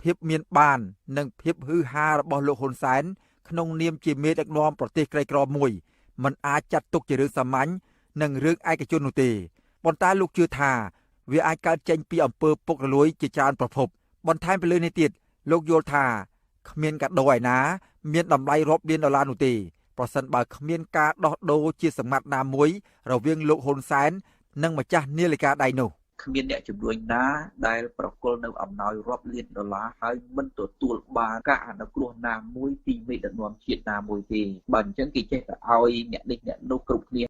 ភាពមានបាននិងភាពហ៊ឺហារបស់លោកហ៊ុនសែនក្នុងនាមជាមេដឹកនាំប្រទេសក្រីក្រមួយមិនអាចចាត់ទុកជារឿងសាមញ្ញនិងរឿងឯកជននោះទេប៉ុន្តែលោកជឿថាវាអាចកើតចេញពីអំពើពុករលួយជាច្រើនប្រភពបន្ថែមពីលើនេះទៀតលោកយល់ថាគ្មានកាដូឯណាមានតម្លៃរាប់លានដុល្លារនោះទេប្រសិនបើគ្មានការដោះដូរជាសម្ងាត់ណាមួយរវាងលោកហ៊ុនសែននិងម្ចាស់នាឡិកាដៃនោះគ្មានអ្នកជំនួយណាដែលប្រគល់នៅអំណោយរាប់លានដុល្លារហើយមិនទទួលបានការអនុគ្រោះណាមួយពីមេដឹកនាំជាតិណាមួយទេបើអញ្ចឹងគេចេះតែឲ្យអ្នកនេះអ្នកនោះគ្រប់គ្នា